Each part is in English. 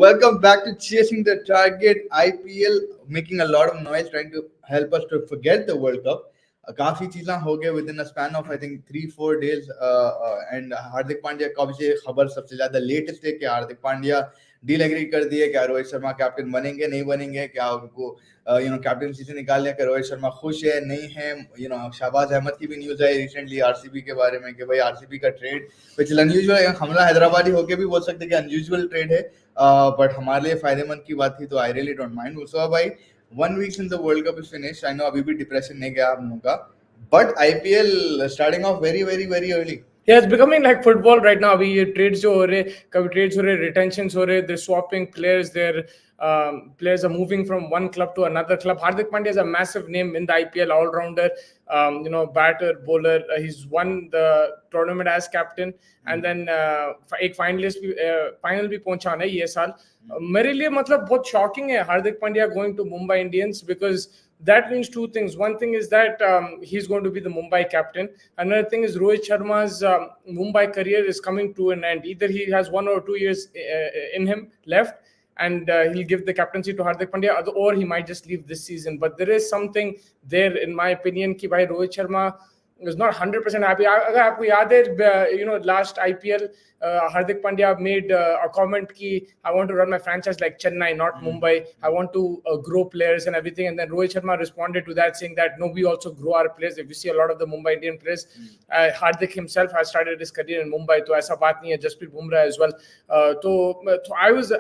Welcome back to Chasing the Target IPL, making a lot of noise, trying to help us to forget the World Cup. काफी चीजें हो गए within a span of I think 3-4 days and Hardik Pandya का भी खबर सबसे ज्यादा latest है कि हार्दिक पांड्या डील एग्री कर दिए, क्या रोहित शर्मा कैप्टन बनेंगे नहीं बनेंगे, क्या उनको कैप्टनसी से निकाल लिया, कि रोहित शर्मा खुश है नहीं है. शहबाज अहमद की भी न्यूज आई रिसेंटली आरसीबी के बारे में कि भाई आरसीबी का ट्रेड विच इज अनयूजुअल, हमला हैदराबादी होके भी बोल सकते कि अनयूजुअल ट्रेड है, बट हमारे लिए फायदेमंद की बात थी, तो आई रियली डोंट माइंड. उसके भाई 1 week since the World Cup is finished, I know अभी भी डिप्रेशन नहीं गया आप लोगों का, but IPL starting off very early. Yeah, it's becoming like football right now. अभी ये trades जो हो रहे, कभी trades हो रहे, retentions हो रहे, they're swapping players, their players are moving from one club to another club. Hardik Pandya is a massive name in the IPL, all-rounder, batter, bowler. He's won the tournament as captain, and then एक final भी पहुंचा है ये साल. मेरे लिए मतलब बहुत shocking है Hardik Pandya going to Mumbai Indians, because that means two things. One thing is that he's going to be the Mumbai captain. Another thing is Rohit Sharma's Mumbai career is coming to an end. Either he has 1 or 2 years in him left, and he'll give the captaincy to Hardik Pandya, or he might just leave this season. But there is something there, in my opinion, कि भाई Rohit Sharma is not 100% happy. अगर आपको याद है, last IPL, Hardik Pandya made a comment कि I want to run my franchise like Chennai, not Mumbai. I want to grow players and everything. And then Rohit Sharma responded to that saying that no, we also grow our players. If you see a lot of the Mumbai Indian players, Hardik himself has started his career in Mumbai. तो ऐसा बात नहीं है. Jasprit Bumrah as well.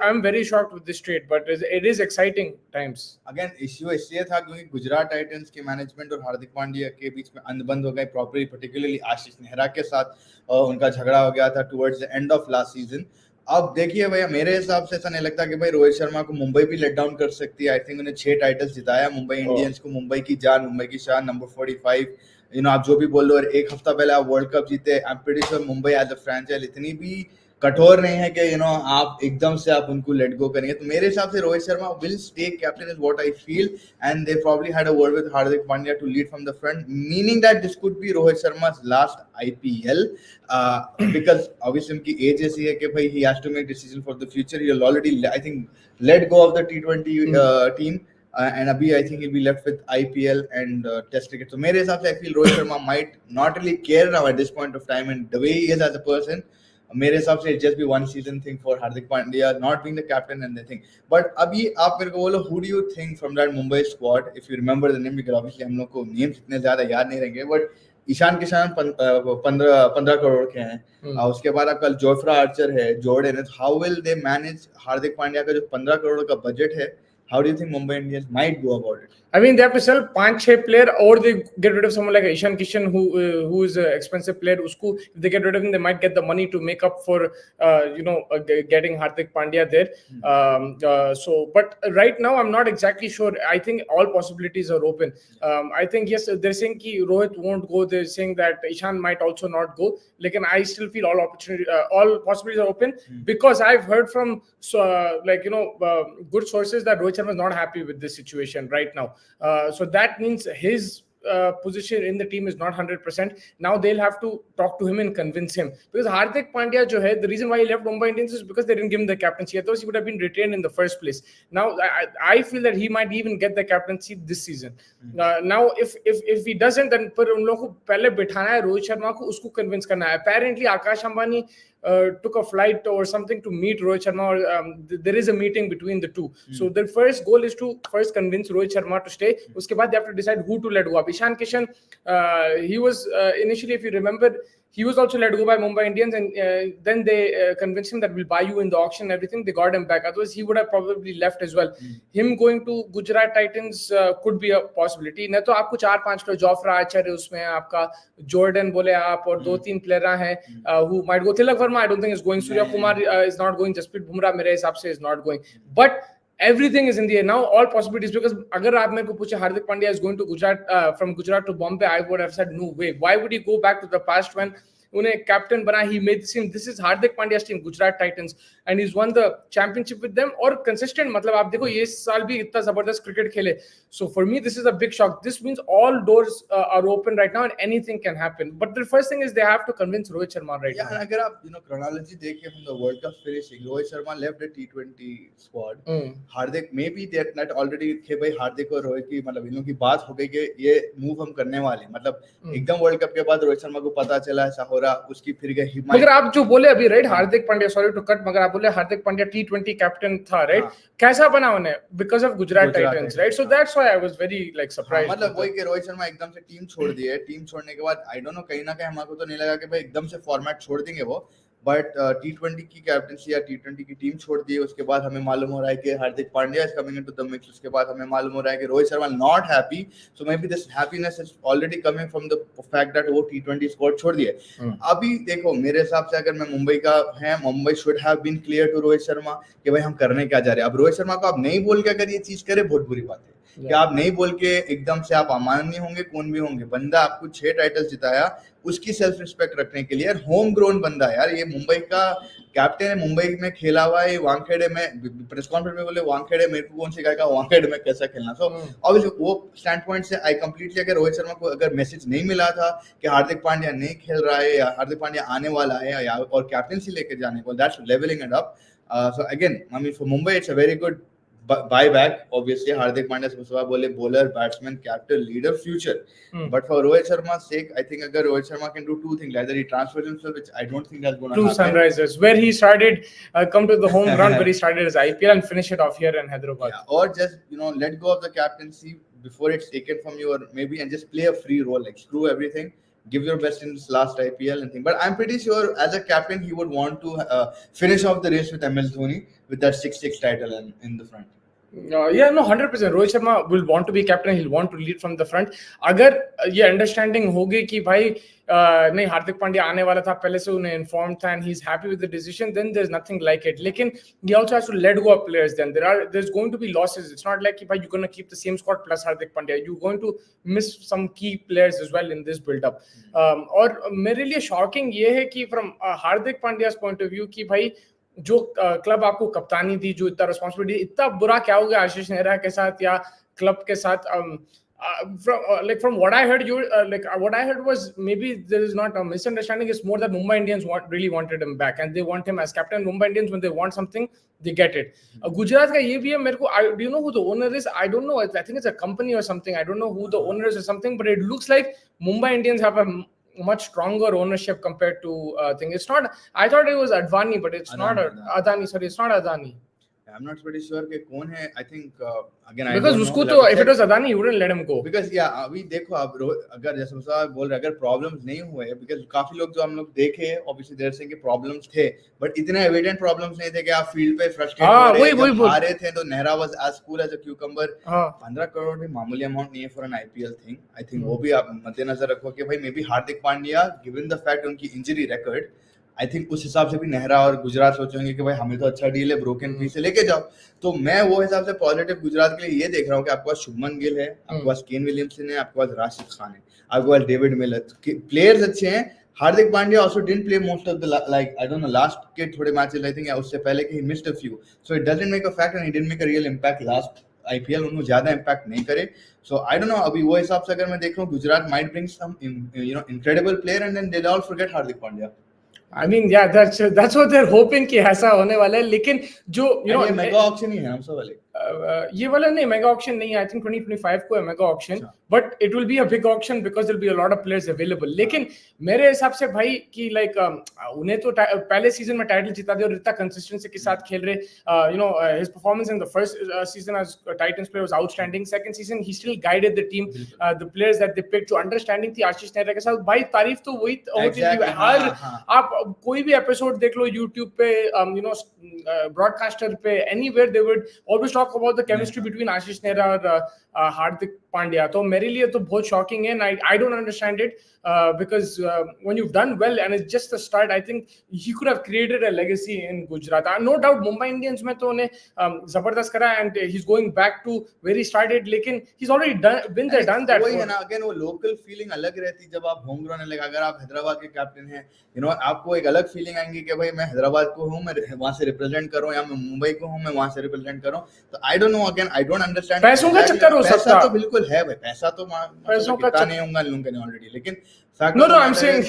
I'm very shocked with this trade, but it is exciting times. Again, issue इसलिए था क्योंकि Gujarat Titans के management और हार्दिक पांड्या के बीच में अनबन हो गई प्रॉपर्ली, पर्टिकुलरली आशीष नेहरा के साथ उनका झगड़ा हो गया था towards the end of last season. अब देखिए भैया, मेरे हिसाब से ऐसा नहीं लगता कि भाई रोहित शर्मा को मुंबई भी लेट डाउन कर सकती है. आई थिंक उन्हें 6 टाइटल्स जिताया मुंबई इंडियंस को, मुंबई की जान, मुंबई की शान, नंबर 45. आप जो भी बोल लो, और एक हफ्ता पहले आप वर्ल्ड कप जीते. I am pretty sure Mumbai as a franchise इतनी भी कठोर नहीं है कि आप एकदम से आप उनको लेट गो करेंगे. तो मेरे हिसाब से Rohit Sharma will stay captain is what I feel, and they probably had a word with Hardik Pandya to lead from the front, meaning that this could be Rohit Sharma's last IPL, because obviously उनकी एज ऐसी है कि भाई he has to make decision for the future. He'll already I think let go of the T20 team, and अभी I think he'll be left with IPL and Test cricket. So मेरे हिसाब से I feel Rohit Sharma might not really care now at this point of time, and the way he is as a person, मेरे हिसाब से just be one season thing for Hardik Pandya not being the captain and the thing. But अभी आप मेरे को बोलो, who do you think from that Mumbai squad, if you remember the name, because obviously हम लोग को names इतने ज्यादा याद नहीं रहेंगे, but ईशान किशन 15 करोड़ के हैं, उसके बाद आपका जोफ्रा आर्चर है, जॉर्डन है. How will they manage Hardik Pandya का जो 15 करोड़ का बजट है? How do you think Mumbai Indians might go about it? I mean, they have to sell 5-6 player, or they get rid of someone like Ishan Kishan, who is an expensive player. Usko, if they get rid of him, they might get the money to make up for getting Hardik Pandya there. But right now, I'm not exactly sure. I think all possibilities are open. I think yes, they're saying कि Rohit won't go. They're saying that Ishan might also not go. Lekin I still feel all possibilities are open, because I've heard from good sources that Rohit Sharma is not happy with this situation right now. So that means his position in the team is not 100%. Now they'll have to talk to him and convince him, because Hardik Pandya jo hai, the reason why he left Mumbai Indians is because they didn't give him the captaincy. Otherwise he would have been retained in the first place. Now I feel that he might even get the captaincy this season. Now if he doesn't, then पर उन लोगों को पहले बिठाना है रोहित शर्मा को, उसको convince करना है. Apparently Akash Ambani took a flight or something to meet Rohit Sharma, or there is a meeting between the two. So the first goal is to first convince Rohit Sharma to stay. उसके बाद they have to decide who to let go. Ishan Kishan, he was initially, if you remember, he was also let go by Mumbai Indians, and then they convinced him that we'll buy you in the auction and everything. They got him back. Otherwise, he would have probably left as well. Him going to Gujarat Titans could be a possibility. नहीं तो आपको 4-5 लोग, Jofra Archer है उसमें, आपका Jordan बोले आप, और 2-3 प्लेयर हैं who might go. Tilak Verma I don't think is going. Surya Kumar is not going. Jasprit Bumrah मेरे हिसाब से is not going. But everything is in the air now, all possibilities, because अगर आप मेरे को पूछे Hardik Pandya is going to Gujarat, from Gujarat to Bombay, I would have said no way. Why would he go back to the past when उन्हें captain बना. He made this team. This is Hardik Pandya's team, Gujarat Titans, and he's won the championship with them. और consistent, मतलब आप देखो ये साल भी इतना जबरदस्त क्रिकेट खेले. So for me this is a big shock. This means all doors are open right now and anything can happen. But the first thing is they have to convince Rohit Sharma right now. And अगर आप chronology देखें from the World Cup finishing, Rohit Sharma left the T20 squad. Hardik maybe that not already थे भाई, हार्दिक और रोहित की मतलब इन लोगों की बात हो गई कि ये मूव हम करने वाले, मतलब एकदम वर्ल्ड कप के बाद रोहित शर्मा को पता चला ऐसा हो रहा, उसकी फिर गई. मगर आप जो बोले अभी right, Hardik Pandya, sorry to cut, मगर आप बोले हार्दिक पांड्या T20 कैप्टन था राइट, कैसा बना उन्हें because of Gujarat Titans right. So that's why I was very like surprised. मतलब वही कि रोहित शर्मा एकदम से टीम छोड़ दी है. टीम छोड़ने के बाद आई डोंट नो, कहीं ना कहीं हमारे को तो नहीं लगा कि भाई एकदम से फॉर्मेट छोड़ देंगे वो, बट T20 की कैप्टनसी या T20 की टीम छोड़ दी है. उसके बाद हमें मालूम हो रहा है कि Hardik Pandya is coming into the mix. उसके बाद हमें मालूम हो रहा है कि Rohit Sharma not happy. So maybe this happiness is already coming from the fact that वो T20 स्क्वाड छोड़ दिए. अभी देखो मेरे हिसाब से अगर मैं मुंबई का है, Mumbai should have been clear to Rohit Sharma कि भाई हम करने क्या जा रहे हैं. अब रोहित शर्मा को आप नहीं बोल के अगर ये चीज करे बहुत बुरी बात है. कि आप नहीं बोल के एकदम से आप अमाननीय होंगे, कौन भी होंगे. बंदा आपको 6 टाइटल्स जिताया, उसकी सेल्फ रिस्पेक्ट रखने के लिए. यार होम ग्रोन बंदा है यार, ये मुंबई का कैप्टन है, मुंबई में खेला हुआ है. वानखेड़े में प्रेस कॉन्फ्रेंस में बोले वानखेड़े मेरे को कौन सिखाएगा वानखेड़े में कैसा खेलना. सो ऑब्वियसली वो स्टैंड पॉइंट से आई कंप्लीटली, अगर रोहित शर्मा को अगर मैसेज नहीं मिला था कि हार्दिक पांड्या नहीं खेल रहा है या हार्दिक पांड्या आने वाला है या और कैप्टनसी लेके जाने को, that's levelling it up. So again I mean for Mumbai it's a very good buyback. Obviously Hardik Pandya सुबह बोले bowler, batsman, captain, leader, future. But for Rohit Sharma's sake, I think अगर Rohit Sharma can do 2 things, either he transfers himself, which I don't think that's going to happen, to Sunrisers, where he started, come to the home ground where he started his IPL and finish it off here in Hyderabad. Yeah, or just let go of the captaincy before it's taken from you, or maybe and just play a free role, like screw everything, give your best in his last IPL and thing. But I'm pretty sure as a captain he would want to finish off the race with MS Dhoni with that 6-6 title in the front. Yeah, no, 100%. Rohit Sharma will want to be captain. He'll want to lead from the front. अगर ये understanding होगी कि भाई नहीं हार्दिक पांड्या आने वाला था, पहले से उन्हें इन्फॉर्म था and he's happy with the decision, then there's nothing like it. लेकिन he also has to let go of players. Then there's going to be losses. It's not like कि भाई you're going to keep the same squad plus Hardik Pandya. You're going to miss some key players as well in this build-up. और मेरे लिए shocking ये है कि from Hardik पांड्या's point of view कि भाई जो क्लब आपको कप्तानी दी, जो इतना रिस्पॉन्सिबिलिटी, इतना बुरा क्या हो गया आशीष नेहरा के साथ या क्लब के साथ. From what I heard, what I heard was maybe there is not a misunderstanding. It's more that Mumbai Indians really wanted him back and they want him as captain. Mumbai Indians, when they want something, they get it. Gujarat का ये भी है मेरे को. Do you know who the owner is? I don't know. I think it's a company or something. I don't know who the owner is or something. But it looks like Mumbai Indians have a much stronger ownership compared to thing. It's not. I thought it was Advani, but it's not Adani. Sorry, it's not Adani. I'm not pretty sure कि कौन है. I think again because उसको तो if it was Adani, he wouldn't let him go. Because yeah, अभी देखो आप अगर जैसे मुझे बोल रहे अगर problems नहीं हुए, because काफी लोग जो हम लोग देखे obviously they're saying कि problems थे, but इतने evident problems नहीं थे कि आप field पे frustrated आ रहे थे. तो Nehra was as cool as a cucumber. 15 crore भी मामूली amount नहीं है for an IPL thing. I think वो भी आप मद्देनजर रखो कि भाई maybe Hardik Pandya given the fact उनकी injury record, आई थिंक उस हिसाब से भी नेहरा और गुजरात सोचेंगे कि भाई हमें तो अच्छा डील है, ब्रोकन पीस से लेके जाओ. तो मैं वो हिसाब से पॉजिटिव गुजरात के लिए ये देख रहा हूँ कि आपके पास शुभमन गिल है, आपके पास केन विलियमसन है, आपके पास राशिद खान है, आपके पास डेविड मिलर, प्लेयर्स अच्छे हैं. Hardik Pandya also didn't play most of the like I don't know last के थोड़े मैचेस I think या उससे पहले के he missed a few, so it doesn't make a fact and he didn't make a real impact last IPL. उन्होंने ज्यादा impact नहीं करे. So I don't know, अभी वो हिसाब से अगर मैं देख रहा हूँ Gujarat might bring some incredible player and then they'll all forget Hardik Pandya. I mean, yeah, that's what they're hoping कि ऐसा होने वाला है. लेकिन जो ये मेगा ऑक्शन ही है हम सब वाले. ये वाला नहीं मेगा ऑक्शन नहीं है. आई थिंक 2025 को है mega auction, but it will be a big auction because there will be a lot of players available. लेकिन मेरे हिसाब से भाई कि लाइक उन्हें तो पहले सीजन में टाइटल जिता दिया और इतना कंसिस्टेंसी के साथ खेल रहे. His performance in the first season as Titans player was outstanding. Second season he still guided the team. The players that they picked, जो अंडरस्टैंडिंग थी आशीष नेहरा के साथ, भाई तारीफ तो वही होती थी. हर आप कोई भी एपिसोड देख लो YouTube पे, ब्रॉडकास्टर पे, anywhere, they would always talk about the chemistry between Ashish Nehra और Hardik पांड्या, तो मेरे लिए तो बहुत शॉकिंग है. I don't understand it because when you've done well and it's just the start, I think he could have created a legacy in Gujarat. No doubt Mumbai Indians में तो उन्हें जबरदस्त करा and he's going back to where he started, लेकिन he's already been there, done that. वही है ना, again वो लोकल फीलिंग अलग रहती जब आप होम ग्राउंड लगा. अगर आप हैदराबाद के कैप्टन हैं, आपको एक अलग फीलिंग आएंगी कि भाई मैं हैदराबाद को हूँ, मैं वहां से रिप्रेजेंट करूँ, या मैं मुंबई को हूँ, मैं वहां से रिप्रेजेंट करूँ. तो I don't know, again I don't understand. पैसों का चक्कर हो सकता है. पैसा तो बिल्कुल है भाई, पैसा तो पैसों का नहीं होगा लूंगा ऑलरेडी, लेकिन No, I'm saying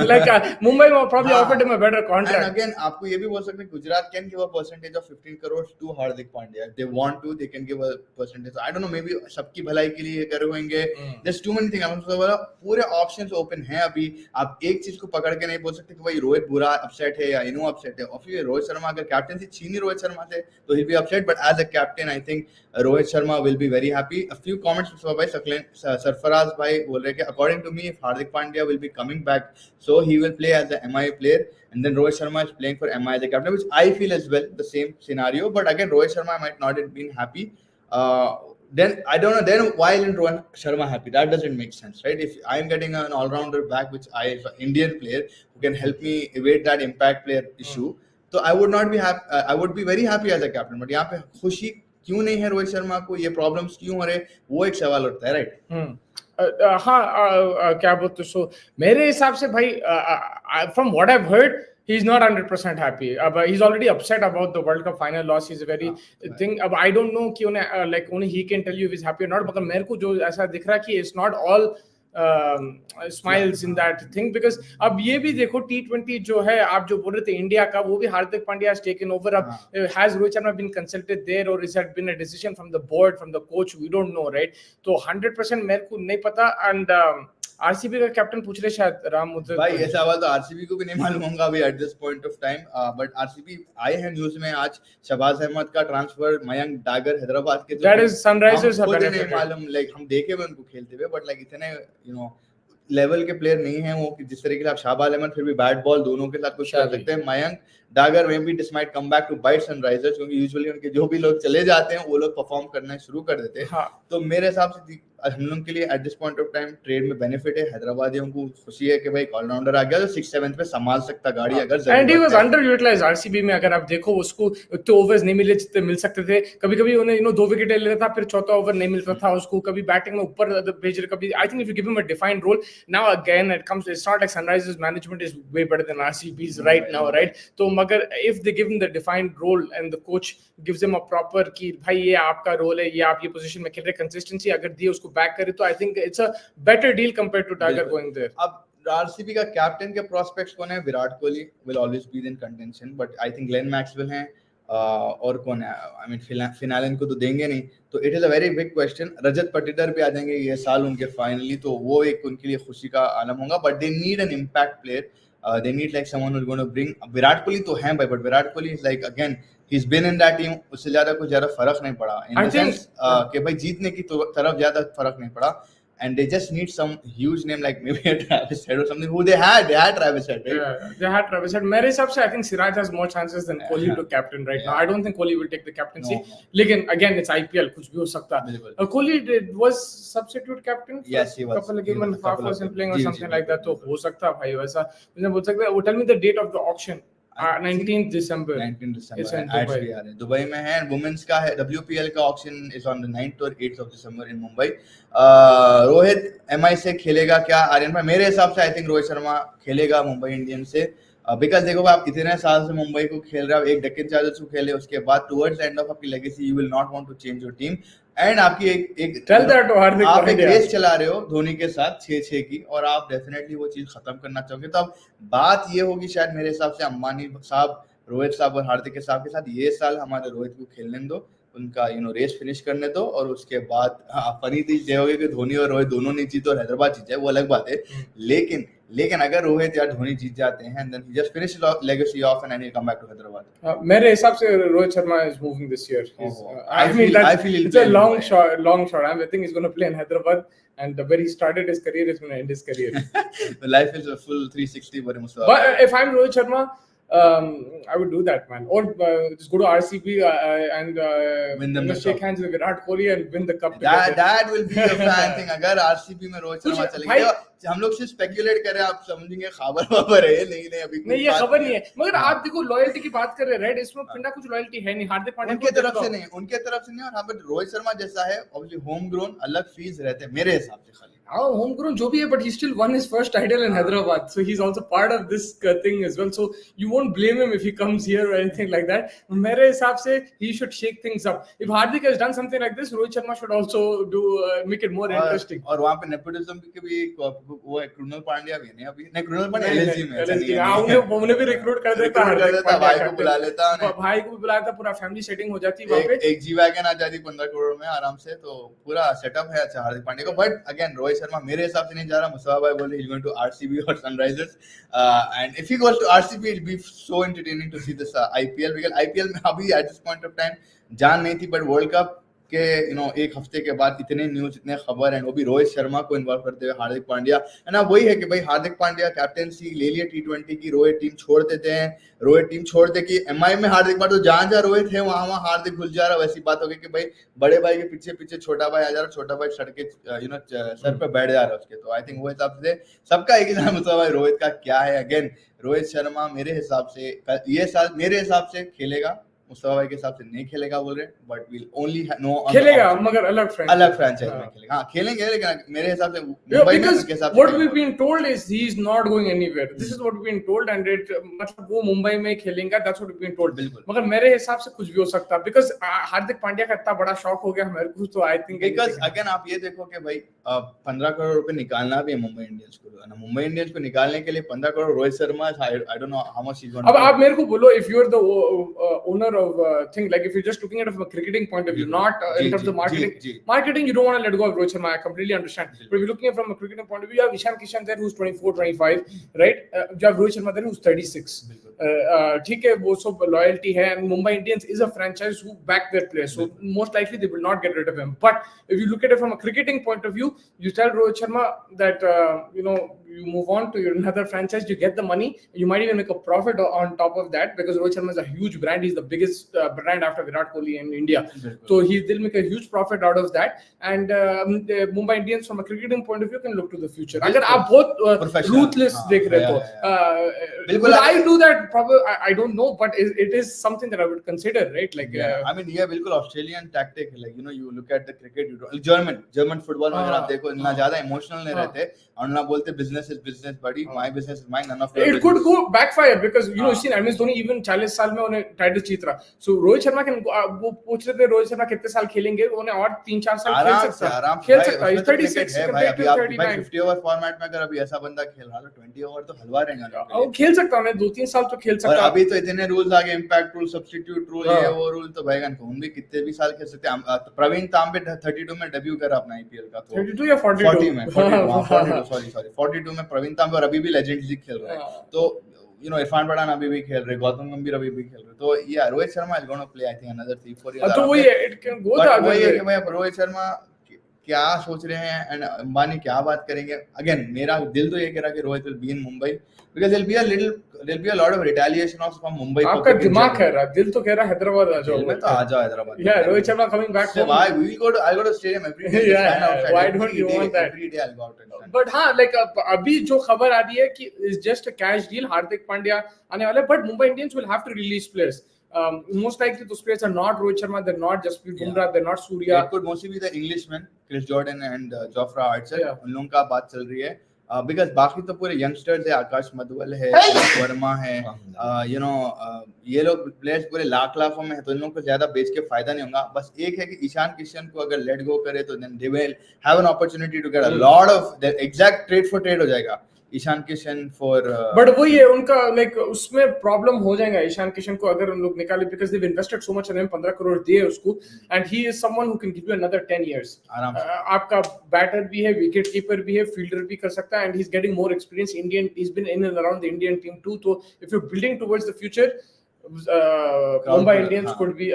like Mumbai probably offered him a better contract. And again, आपको ये भी बोल सकते हैं Gujarat can give a percentage of 15 crores to Hardik Pandya. If they want to, they can give a percentage. So I don't know, maybe सबकी भलाई के लिए कर होंगे. There's too many things. आपको बोला पूरे options open हैं अभी. आप एक चीज को पकड़ के नहीं बोल सकते कि भाई रोहित बुरा अपसेट है या इनो अपसेट है. Obviously रोहित शर्मा अगर कैप्टनसी छीनी रोहित शर्मा से तो he'll be upset. But as a captain, I think Rohit Sharma will be very happy. A few comments by Sarfaraz bhai बोल रहे कि according to me, if Hardik Pandya will be coming back, so he will play as a MI player, and then Rohit Sharma is playing for MI as a captain, which I feel as well the same scenario. But again, Rohit Sharma might not have been happy. Then I don't know. Then why isn't Rohit Sharma happy? That doesn't make sense, right? If I'm getting an all-rounder back, which I, an Indian player who can help me evade that impact player issue, so I would not be happy. I would be very happy as a captain. But यहाँ पे खुशी क्यों नहीं है रोहित शर्मा को, ये problems क्यों हो रहे, वो एक सवाल उठता है, राइट? हाँ, क्या बोलते. सो मेरे हिसाब से भाई, from what I have heard, he's not 100% happy. But he's already upset about the World Cup final loss. He's very thing. I don't know कि उन्हें like only he can tell you if he's happy or not. मगर मेरे को जो ऐसा दिख रहा है कि it's not all smiles in that thing, because अब ये भी देखो T20 जो है, आप जो बोल रहे थे इंडिया का, वो भी Hardik Pandya has taken over. अब has Rohit Sharma been consulted there, or is that been a decision from the board, from the coach? We don't know, right? तो 100% मेरे को नहीं पता. And आरसीबी का कैप्टन पूछ रहे शायद राम मुद्रा भाई, ये सवाल तो आरसीबी को भी नहीं मालूम होगा अभी at this point of time. But RCB आए हैं न्यूज में आज, शहबाज अहमद का ट्रांसफर, मयंक डागर हैदराबाद के, दैट इज सनराइजर्स हमको नहीं मालूम. लाइक हम देखे हुए उनको खेलते हुए, बट लाइक इतने लेवल के प्लेयर नहीं है वो कि जिस तरीके से आप शहबाज अहमद फिर भी बैट बॉल दोनों के साथ कुछ कर सकते हैं. मयंक डागर में भी this might come back to bite Sunrisers, क्योंकि यूजुअली उनके जो भी लोग चले जाते हैं वो लोग परफॉर्म करना शुरू कर देते हैं. तो मेरे हिसाब से हम लोग के लिए at this point of time trade में बेनिफिट है. हैदराबादियों को खुशी है कि भाई ऑलराउंडर आ गया जो 6-7 पे संभाल सकता गाड़ी अगर. And he was underutilised RCB में. अगर आप देखो उसको तो ओवर्स नहीं मिले जितने मिल सकते थे. कभी-कभी उन्हें 2 विकेट ले लेता था, फिर चौथा ओवर नहीं मिलता था उसको. कभी बैटिंग में ऊपर भेज रहे, कभी. I think if you give him a defined role now again it comes, it's not like Sunrisers management is way better than RCB's right now, right? तो मगर if they give him the defined role and the coach gives him a proper कि भाई ये आपका role है, ये आप ये पोजीशन में खेल रहे, कंसिस्टेंसी अगर दिए उसको बैक करे, तो I think it's a better deal compared to Tiger going there. अब आरसीबी का कैप्टन के प्रोस्पेक्ट्स कौन है? Virat Kohli will always be in contention, but I think Glenn Maxwell हैं, और कौन है? I mean फिनालन को तो देंगे नहीं, तो it is a very big question. Rajat Patidar भी आ जाएंगे ये साल उनके फाइनली, तो वो एक उनके लिए खुशी का आलम होगा. but they need an impact player. They need like someone who's going to bring. Virat Kohli तो हैं भाई, but Virat Kohli is like again he's been in that team, उससे ज्यादा कुछ ज्यादा फर्क नहीं पड़ा in the sense कि भाई जीतने की तरफ ज्यादा फर्क नहीं पड़ा. And they just need some huge name like maybe a Travis Head or something. Who they had Travis Head, right? Yeah, they had Travis Head. मेरे हिसाब से I think Siraj has more chances than Kohli to captain right now. I don't think Kohli will take the captaincy. लेकिन again it's IPL, कुछ भी हो सकता है. Kohli was substitute captain. Yes, he was. Couple of games half wasn't playing or something like that. तो हो सकता है भाई वैसा. मुझे बोल सकते हैं. Tell me the date of the auction. 19th December. 19th December. Actually, Dubai में है. वुमेन्स का है, WPL का auction is on the 9th or 8th of December in Mumbai. Rohit MI से खेलेगा क्या आर्यन भाई? मेरे हिसाब से आई थिंक रोहित शर्मा खेलेगा मुंबई इंडियंस से. बिकॉज देखो आप इतने साल से मुंबई को खेल रहे हो, एक डेक्कन चार्जर्स को खेले, उसके बाद टुवर्ड्स एंड ऑफ आपकी legacy you will not want to change your team. And आपकी एक आप एक रेस चला रहे हो धोनी के साथ 6-6 की, और आप डेफिनेटली वो चीज खत्म करना चाहोगे. तो अब बात ये होगी शायद मेरे हिसाब से अंबानी साहब, रोहित साहब और हार्दिक साहब के साथ, ये साल हमारे रोहित को खेलने दो, उनका रेस फिनिश करने दो, और उसके बाद फनी चीज ये होगी कि धोनी और रोहित दोनों नहीं जीते और हैदराबाद जीत जाए, वो अलग बात है. लेकिन अगर रोहित या धोनी जीत जाते हैं, then he just finish legacy off and then he'll come back to Hyderabad. मेरे हिसाब से Rohit Sharma is moving this year. I feel it's a long shot. I think he's going to play in Hyderabad, and where he started his career is going to end his career. The life is a full 360 for him. But if I'm Rohit Sharma, I would do that, man. Or just go to RCB and Win them the shake cup. hands with Virat Kohli and win the cup together. That will be a fan thing. अगर RCB में रोहित शर्मा कुछ चले भाई- गए, हम लोग सिर्फ speculate कर रहे हैं, आप समझेंगे खबर है, नहीं अभी कुछ नहीं ये बात खबर नहीं है, मगर हाँ। आप देखो लॉयल्टी की बात कर रहे हैं, राइट? इसमें पिंडा कुछ लॉयल्टी है नहीं हार्दिक पांड्या उनके तरफ से नहीं, और हाँ, बट रोहित शर्मा जैसा है ऑब्वियसली होम ग्रोन अलग फीस रहते हैं मेरे हिसाब से खाली। homegrown जो भी है, but he still won his first title in Hyderabad, so he's also part of this thing as well. So you won't blame him if he comes here or anything like that. मेरे हिसाब से he should shake things up. If Hardik has done something like this, Rohit Sharma should also do make it more interesting. और वहाँ पे nepotism के भी वो है, कृणल पांड्या भी नहीं अभी, नहीं कृणल पांड्या एलएसजी में उन्हें भी रिक्रूट कर देता, भाई को बुला लेता, भाई को भी बुलाता, पूरा फैमिली सेटिंग हो जाती वहाँ पे, एक जी वैगन आ जाती 15 करोड़ में आराम से, तो पूरा सेटअप है अच्छा हार्दिक पांड्या को। बट अगेन रोहित शर्मा मेरे हिसाब से नहीं जा रहा, मुस्तफा भाई बोले he's going to RCB or Sunrisers, and if he goes to RCB it'll be so entertaining to see this IPL, because IPL में अभी at this point of time जान नहीं थी, बट वर्ल्ड कप के एक हफ्ते के बाद इतने न्यूज, इतने खबर है, वो भी रोहित शर्मा को इन्वॉल्व करते हुए हार्दिक पांड्या है ना। वही है कि भाई हार्दिक पांड्या कैप्टेंसी ले लिया T20 की, रोहित टीम छोड़ देते हैं, रोहित टीम छोड़ दे कि एमआई में हार्दिक पांड्या, तो जहां रोहित है वहां हार्दिक घुस जा रहा। वैसी बात हो गई कि भाई बड़े भाई के पीछे पीछे छोटा भाई आ जा रहा, छोटा भाई सड़के सर पे बैठ जा रहा उसके। तो आई थिंक वो हिसाब से सबका एक ही नाम मुस्तफा भाई, रोहित का क्या है। अगेन रोहित शर्मा मेरे हिसाब से ये साल मेरे हिसाब से खेलेगा, मुस्तफा भाई के हिसाब से नहीं खेलेगा बोल रहे, बट विल ओनली नो खेलेगा मगर अलग फ्रेंचाइज में खेलेगा। हाँ खेलेंगे, लेकिन मेरे हिसाब से मुंबई में के हिसाब से what we've been told is he is not going anywhere. This is what we've been told, and it मतलब वो मुंबई में खेलेगा, that's what we've been told. मगर मेरे हिसाब से कुछ भी हो सकता है, because हार्दिक पांड्या का इतना बड़ा शौक हो गया हमारे को, तो I think because again आप ये देखो कि भाई 15 करोड़ रुपए निकालना भी है मुंबई इंडियंस को, है ना। मुंबई इंडियंस को निकालने के लिए 15 crore Rohit Sharma, I don't know how much he's going to. अब आप मेरे को बोलो, if you're the owner of thing, like if you're just looking at it from a cricketing point of view, not in terms of marketing, you don't want to let go of Rohit Sharma, I completely understand. But if you're looking at it from a cricketing point of view, you have Ishan Kishan there who's 24, 25, right? You have Rohit Sharma there who's 36. ठीक है, वो सब loyalty है, and Mumbai Indians is a franchise who back their players, so most likely they will not get rid of him. But if you look at it from a cricketing point of view, you tell Rohit Sharma that you move on to another franchise, you get the money, you might even make a profit on top of that, because Rohit Sharma is a huge brand, he's the biggest brand after Virat Kohli in India, so they'll make a huge profit out of that, and the Mumbai Indians from a cricketing point of view can look to the future. अगर आप बहुत ruthless देख रहे हो, I do that probably, I don't know, but it is something that I would consider, right? Like I mean ये बिल्कुल Australian tactic, like you look at the cricket, German football अगर आप देखो इतना ज्यादा इमोशनल नहीं रहते, और ना बोलते business is business buddy, my business is mine, none of your it could go backfire, because you seen MS Dhoni even 40 साल में उन्हें टाइटल जीत रहा, so रोहित शर्मा can वो पूछ रहे थे रोहित शर्मा कितने साल खेलेंगे, उन्हें और 3-4 साल खेल सकता है 36 compared to 39 50 ओवर फॉर्मेट में अगर अभी ऐसा बंदा खेल रहा है 20 ओवर तो हलवा रहेगा, वो खेल सकता है, 2-3 साल तो खेल सकता है। अभी तो इतने रूल्स आ गए, इंपैक्ट रूल, सब्स्टिट्यूट रूल, ये वो रूल, तो भाईगन कौन भी कितने भी साल खेल सकते हैं। प्रवीण तांबे 32 में डेब्यू करा अपना आईपीएल का, तो 32 या 42 में 42 में प्रवीण तांबे, और अभी भी लेजेंड्स लीग खेल रहे हैं, तो इरफान पठान अभी भी खेल रहे, गौतम गंभीर अभी भी खेल रहे, तो या Rohit Sharma is gonna play I think another 3-4 years. तो वही है, it can go the other way. कि भाई रोहित शर्मा क्या सोच रहे हैं एंड अंबानी क्या बात करेंगे। अगेन मेरा दिल तो ये कह रहा है कि Rohit will be in Mumbai, because there'll be a lot of retaliation also from Mumbai. आपका दिमाग कह रहा है, दिल तो कह रहा है हैदराबाद आ जाओ। मैं तो आ जाओ Hyderabad. Yeah, Rohit Sharma coming back home. Why we I'll go to stadium every day. Yeah, why don't you want that? Every day I'll go out and stand. But हाँ, like अभी जो खबर आ रही है कि it's just a cash deal, Hardik Pandya आने वाले, but Mumbai Indians will have to release players. Most likely those players are not Rohit Sharma, they're not Jasprit Bumrah, they're not Surya. It could mostly be the Englishmen, Chris Jordan and Jofra Archer. उन लोगों का बात चल रही है। Because बाकी तो पूरे यंगस्टर्स है, आकाश मधुवल है, वर्मा है, ये लोग प्लेयर्स पूरे लाखों में है, तो इन लोगों को ज्यादा बेच के फायदा नहीं होगा। बस एक है कि ईशान किशन को अगर लेट गो करे तो then they will have an opportunity to get a lot of the exact trade for trade हो जाएगा ईशान किशन फॉर। बट वही है उनका, लाइक उसमें प्रॉब्लम हो जाएगा ईशान किशन को अगर उन लोग निकाले, because they invested so much in him, 15 crore दिए उसको, and he is someone who can give you another 10 years. आपका बैटर भी है, विकेट कीपर भी है, फील्डर भी कर सकता है, and he is getting more experience. Indian, he has been in and around the Indian team too, तो if you are building towards the future, Mumbai Indians हाँ. could be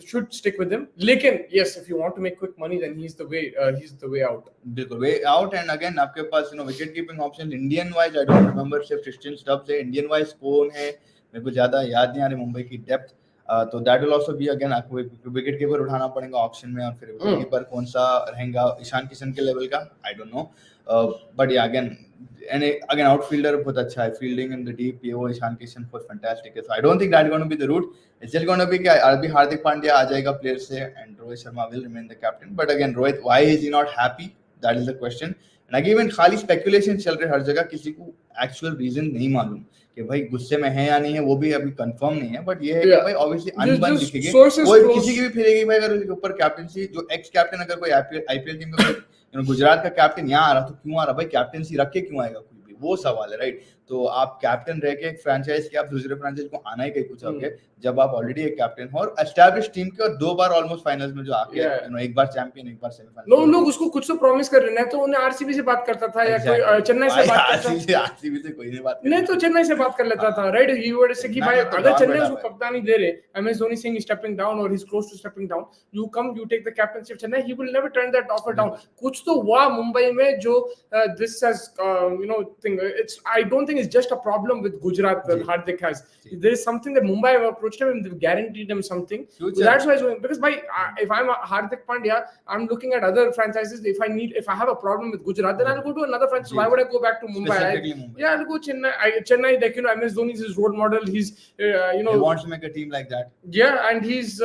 should stick with him. Lekin yes, if you want to make quick money, then he's the way out. बिल्कुल way out. And again आपके पास wicket keeping option Indian wise, I don't remember सिर्फ Tristan Stubbs है. Indian wise कौन है मेरे को ज्यादा याद नहीं आ रही मुंबई की डेप्थ. तो that will also be again आपको विकेट कीपर उठाना पड़ेगा ऑप्शन में. और फिर विकेट कीपर कौन सा रहेगा ईशान किशन के लेवल का, आई डोंट नो. बट या अगेन and again outfielder बहुत अच्छा है, fielding in the deep ये वो ईशान किशन बहुत fantastic है. So I don't think that's going to be the route. It's just going to be कि अभी हार्दिक पांड्या आ जाएगा प्लेयर से and Rohit Sharma will remain the captain. But again Rohit, why is he not happy? That is the question. And again खाली speculation चल रहे हर जगह, किसी को actual reason नहीं मालूम कि भाई गुस्से में है या नहीं है, वो भी अभी कंफर्म नहीं है. बट ये है कि भाई ऑब्वियसली अनबन दिखेगी, कोई किसी की भी फिरेगी भाई. अगर उसके ऊपर कैप्टनसी जो एक्स कैप्टन अगर कोई आईपीएल टीम का गुजरात का कैप्टन यहाँ आ रहा तो क्यों आ रहा भाई, कैप्टनसी रख के क्यों आएगा कोई भी, वो सवाल है राइट. तो आप कैप्टन रह के एक फ्रेंचाइज के आप दूसरे फ्रेंचाइज को आना ही कहीं कुछ आगे, जब आप ऑलरेडी एक कैप्टन हो और एस्टैब्लिश टीम के, और 2 बार ऑलमोस्ट फाइनल्स में जो आके एक बार चैंपियन एक बार सेमीफाइनल. लोग उसको कुछ तो प्रॉमिस कर रहे हैं, तो उन्हें आरसीबी से बात करता था या कोई चेन्नई से बात करता था. आरसीबी से कोई नहीं बात नहीं तो चेन्नई से बात कर लेता था राइट. ही वुड से कि भाई अगर चेन्नई उसको कप्तानी दे रहे, MS Dhoni Singh stepping down और he is close to stepping down, you come you take the captaincy of Chennai, he will never turn that offer down. कुछ तो हुआ मुंबई में जो this has thing. It's I don't think it's just a problem with Gujarat that Hardik has. There is something that Mumbai have approached him and they've guaranteed him something. So that's why he's going. Because if I'm Hardik Pandya, I'm looking at other franchises. If I have a problem with Gujarat, then I'll go to another franchise. Why would I go back to Mumbai? Yeah, I'll go Chennai. Chennai, like MS Dhoni is his role model. He's he wants to make a team like that. Yeah, and he's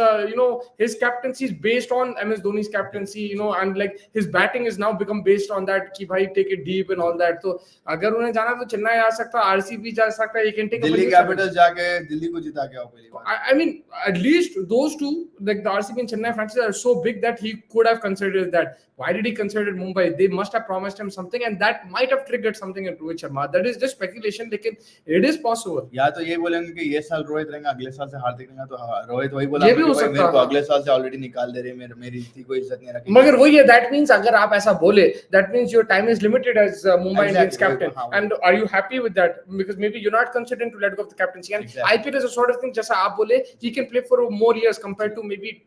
his captaincy is based on MS Dhoni's captaincy. And like his batting is now become based on that. Ki bhai take it deep and all that. So अगर उन्हें जाना तो चेन्नई आ सकता, RCB जा सकता है. You can take Delhi Capitals जाके दिल्ली को जिता के आओ पहली बार. I mean, at least those two, like the RCB and Chennai franchises, are so big that he could have considered that. Why did he consider Mumbai? They must have promised him something, and that might have triggered something in Rohit Sharma. That is just speculation, लेकिन it is possible. या तो ये बोलेंगे कि ये साल रोहित रहेगा, अगले साल से हार्दिक रहेगा, तो रोहित वही बोला ये भी हो सकता है. मेरे को अगले साल से ऑलरेडी निकाल दे रहे, मेरी इतनी कोई इज्जत नहीं रखी. मगर वही है, that means अगर आप ऐसा बोले, that means your time is limited as Mumbai Indians captain. And are you happy with that? Because maybe you're not considering to let go of the captaincy. And IPL is a sort of thing, जैसा आप बोले, he can play for more years compared to maybe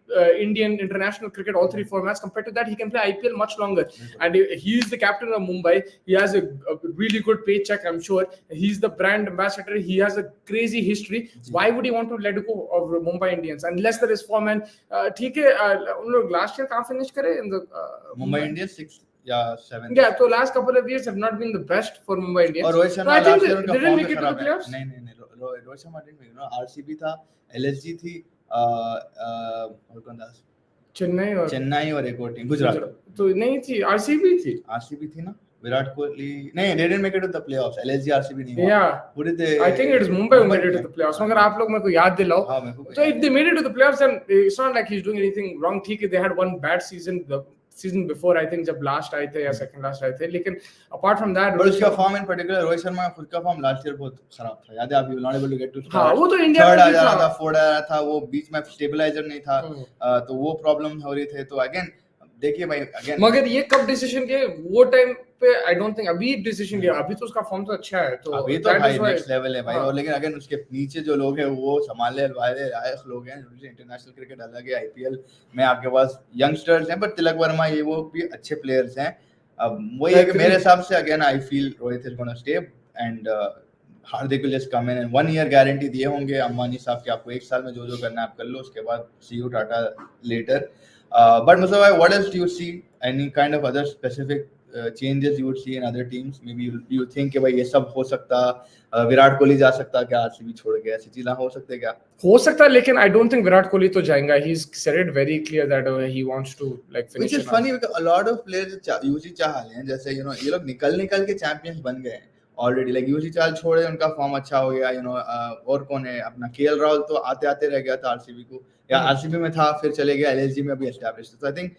Indian international cricket, all 3 formats. Compared to that, he can play IPL much longer. And he is the captain of Mumbai. He has a really good paycheck, I'm sure. He's the brand ambassador. He has a crazy history. Why would he want to let go of Mumbai Indians unless there is form? And ठीक है, उन लोग last year कहाँ finish करे in the Mumbai Indians 6th या 7th. Yeah, so last couple of years have not been the best for Mumbai Indians. और Rohit Sharma last year they didn't make it to the playoffs. नहीं Rohit Sharma didn't make it. RCB था, LSG थी, और कौन था, चेन्नई और एक और टीम गुजरात तो नहीं थी, आरसीबी थी ना. विराट कोहली नहीं, they didn't make it to the playoffs. LSG RCB नहीं हुआ. Yeah. Who did they? I think it is Mumbai who made it to the playoffs. मगर आप लोग मेरे को याद दिलाओ. हाँ मेरे को. So if they made it to the playoffs, then it's not like he's doing anything wrong. ठीक है, they had one bad season. The season before, I think जब last आए थे या second last आए थे, लेकिन apart from that, but उसका form in particular, Rohit Sharma का खुद का form last year बहुत खराब था. याद है आप, not able to get to start. हाँ वो तो इंडिया में भी था, fourth आ रहा था, वो बीच में stabilizer नहीं था, तो वो problem हो रही थी. तो again देखिए भाई, again मगर ये कब decision के वो टाइम पे, I don't think अभी decision लिया. अभी तो उसका form तो अच्छा है, तो अभी तो भाई next level है भाई. और लेकिन again उसके नीचे जो लोग हैं वो संभालने वाले लायक लोग हैं. इंटरनेशनल क्रिकेट अलग है, आईपीएल में आपके पास यंगस्टर्स हैं, पर तिलक वर्मा ये वो भी अच्छे प्लेयर्स हैं. अब वही है कि मेरे हिसाब से again I feel Rohit is going to stay and Hardik will just come in and 1 year guarantee दिए होंगे अंबानी साहब कि आपको 1 साल में जो करना है आप कर लो, उसके बाद see you Tata later. But Mustafa, what else do you see? Any kind of other specific changes you would see in other teams? Maybe you think कि भाई ये सब हो सकता, विराट कोहली जा सकता क्या आरसीबी छोड़ के, ऐसी चीजें हो सकते क्या? हो सकता है, लेकिन I don't think Virat Kohli तो जाएगा. He's said it very clear that he wants to like finish. Which is funny because a lot of players UC चाह रहे हैं, जैसे ये लोग निकल के चैंपियंस बन गए हैं ऑलरेडी. लाइक यूसी चाल छोड़े, उनका फॉर्म अच्छा हो गया. और कौन है अपना, केएल राहुल तो आते रह गया था आरसीबी को, या आरसीबी में था फिर चले गया एलएसजी में, अभी एस्टैब्लिश. तो I think